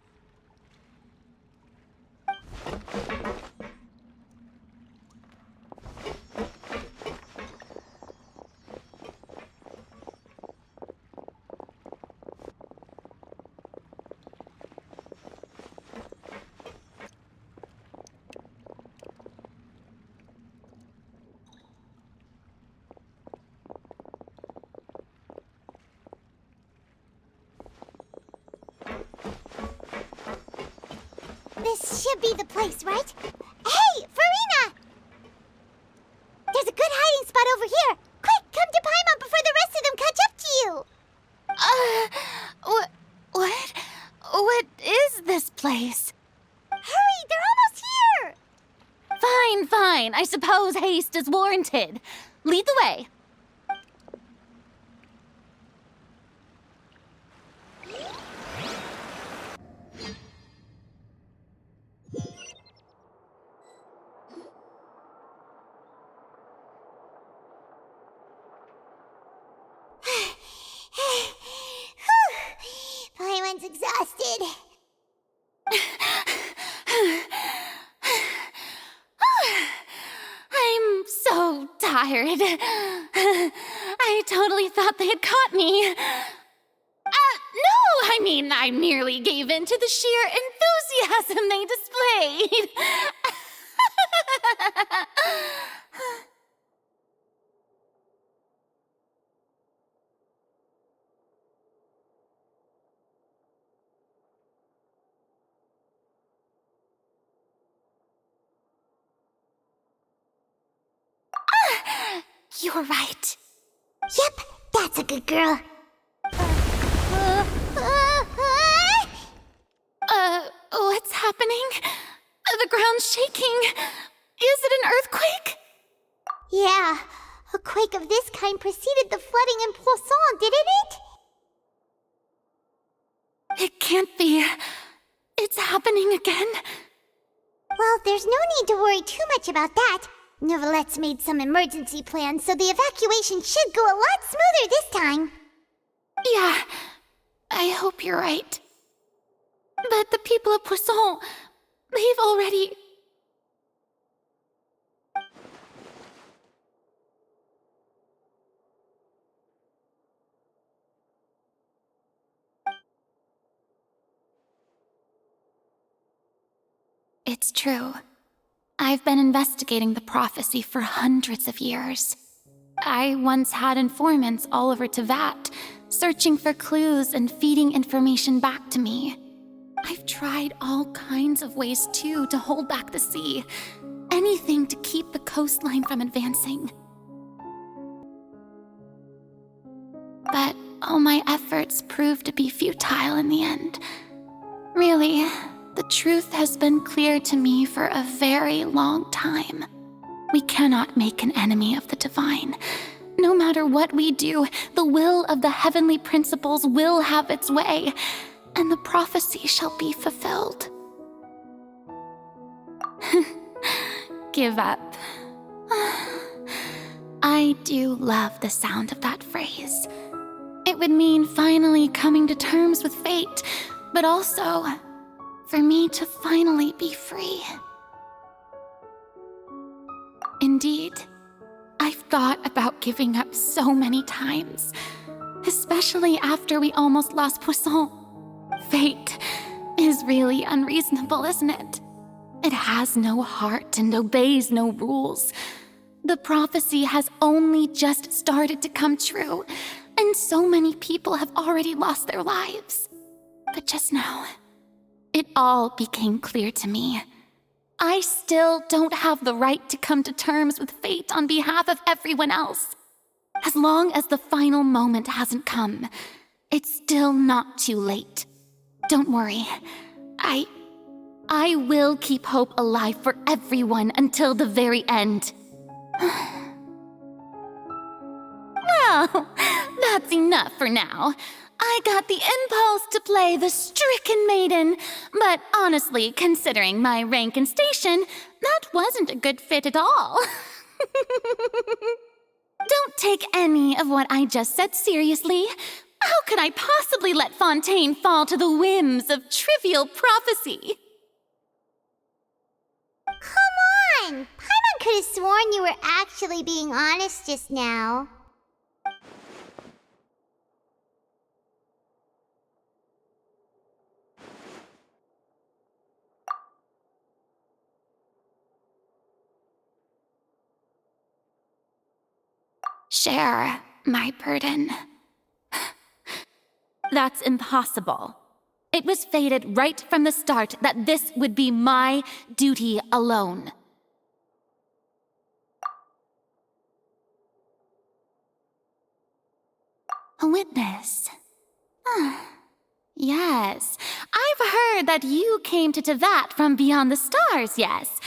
This should be the place, right? Hey, Farina! There's a good hiding spot over here. Quick, come to Paimon before the rest of them catch up to you. What is this place? Hurry, they're almost here! Fine. I suppose haste is warranted. Lead the way. Paimon's exhausted. I'm so tired. I totally thought they had caught me. No, I mean, I merely gave in to the sheer enthusiasm they displayed. You're right. Yep, that's a good girl. What's happening? The ground's shaking. Is it an earthquake? Yeah, a quake of this kind preceded the flooding in Poisson, didn't it? It can't be. It's happening again. Well, there's no need to worry too much about that. Nouvellette's made some emergency plans, so the evacuation should go a lot smoother this time. Yeah, I hope you're right. But the people of Poisson, they've already... It's true. I've been investigating the prophecy for hundreds of years. I once had informants all over Teyvat, searching for clues and feeding information back to me. I've tried all kinds of ways, too, to hold back the sea. Anything to keep the coastline from advancing. But all my efforts proved to be futile in the end. Really, the truth has been clear to me for a very long time. We cannot make an enemy of the divine. No matter what we do, the will of the heavenly principles will have its way, and the prophecy shall be fulfilled. Give up. I do love the sound of that phrase. It would mean finally coming to terms with fate, but also for me to finally be free. Indeed, I've thought about giving up so many times, especially after we almost lost Poisson. Fate is really unreasonable, isn't it? It has no heart and obeys no rules. The prophecy has only just started to come true, and so many people have already lost their lives. But just now, it all became clear to me. I still don't have the right to come to terms with fate on behalf of everyone else. As long as the final moment hasn't come, it's still not too late. Don't worry. I will keep hope alive for everyone until the very end. Well, that's enough for now. I got the impulse to play the stricken maiden, but honestly, considering my rank and station, that wasn't a good fit at all. Don't take any of what I just said seriously. How could I possibly let Fontaine fall to the whims of trivial prophecy? Come on! Paimon could have sworn you were actually being honest just now. Share my burden. That's impossible. It was fated right from the start that this would be my duty alone. A witness. Yes, I've heard that you came to Teyvat from beyond the stars, yes.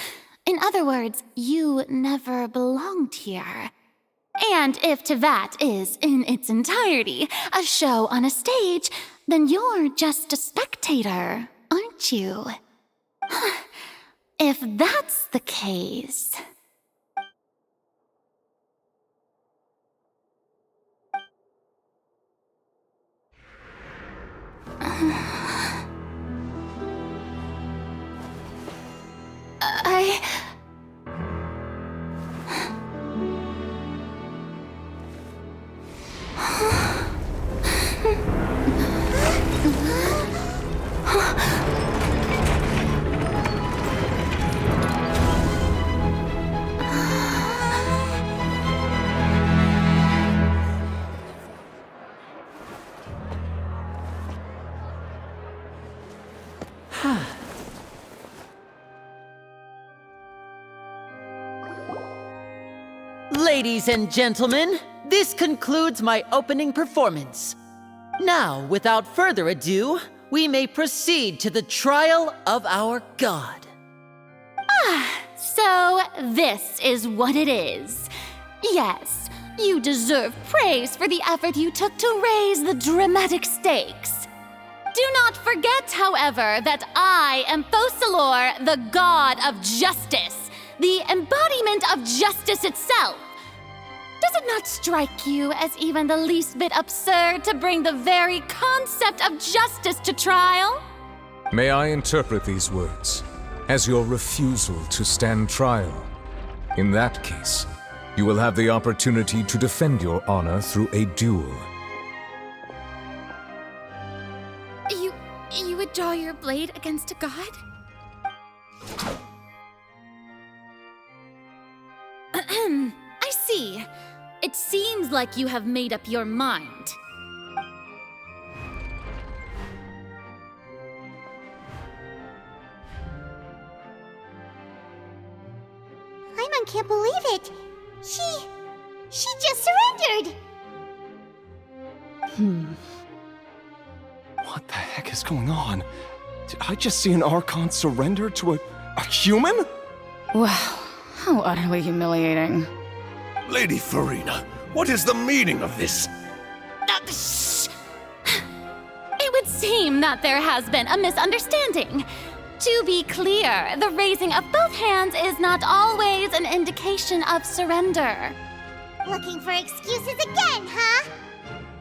In other words, you never belonged here. And if Teyvat is, in its entirety, a show on a stage, then you're just a spectator, aren't you? If that's the case... Ladies and gentlemen, this concludes my opening performance. Now, without further ado, we may proceed to the trial of our god. So this is what it is. Yes, you deserve praise for the effort you took to raise the dramatic stakes. Do not forget, however, that I am Focalor, the god of justice, the embodiment of justice itself. Does it not strike you as even the least bit absurd to bring the very concept of justice to trial? May I interpret these words as your refusal to stand trial? In that case, you will have the opportunity to defend your honor through a duel. You would draw your blade against a god? I see. It seems like you have made up your mind. Paimon can't believe it. She just surrendered. What the heck is going on? Did I just see an Archon surrender to a human? Wow, how utterly humiliating. Lady Farina, what is the meaning of this? Shh! It would seem that there has been a misunderstanding. To be clear, the raising of both hands is not always an indication of surrender. Looking for excuses again, huh?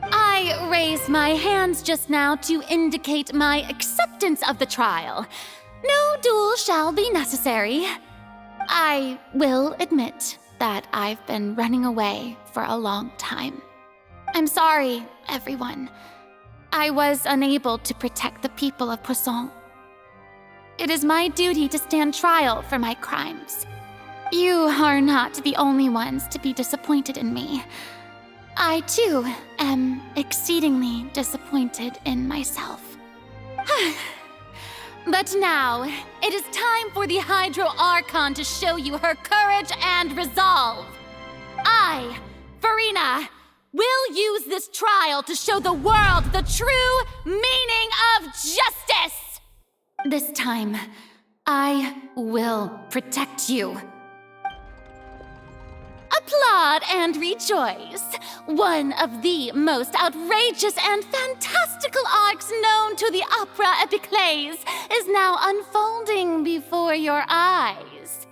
I raised my hands just now to indicate my acceptance of the trial. No duel shall be necessary. I will admit that I've been running away for a long time. I'm sorry, everyone. I was unable to protect the people of Poisson. It is my duty to stand trial for my crimes. You are not the only ones to be disappointed in me. I, too, am exceedingly disappointed in myself. But now, it is time for the Hydro Archon to show you her courage and resolve. I, Farina, will use this trial to show the world the true meaning of justice! This time, I will protect you. Applaud and rejoice! One of the most outrageous and fantastical arcs known to the opera epiclese is now unfolding before your eyes.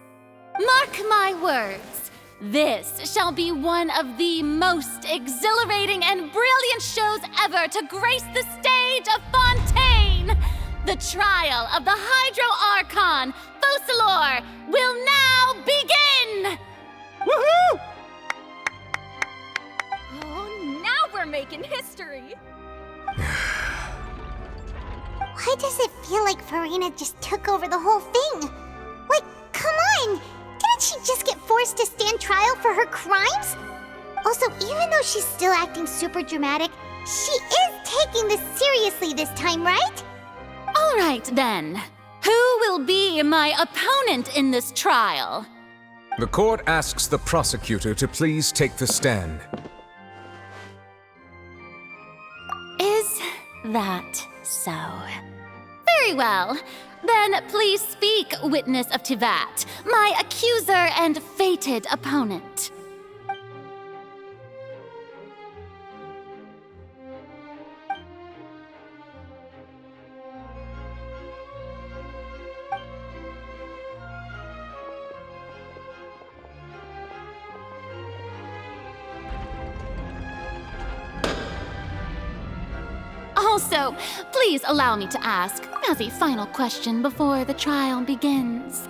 Mark my words, this shall be one of the most exhilarating and brilliant shows ever to grace the stage of Fontaine! The trial of the Hydro Archon, Focalor, will now begin! Woohoo! Oh, now we're making history! Why does it feel like Farina just took over the whole thing? Like, come on! Didn't she just get forced to stand trial for her crimes? Also, even though she's still acting super dramatic, she is taking this seriously this time, right? All right, then. Who will be my opponent in this trial? The court asks the prosecutor to please take the stand. Is that so? Very well. Then please speak, witness of Teyvat, my accuser and fated opponent. Also, please allow me to ask, as a final question before the trial begins.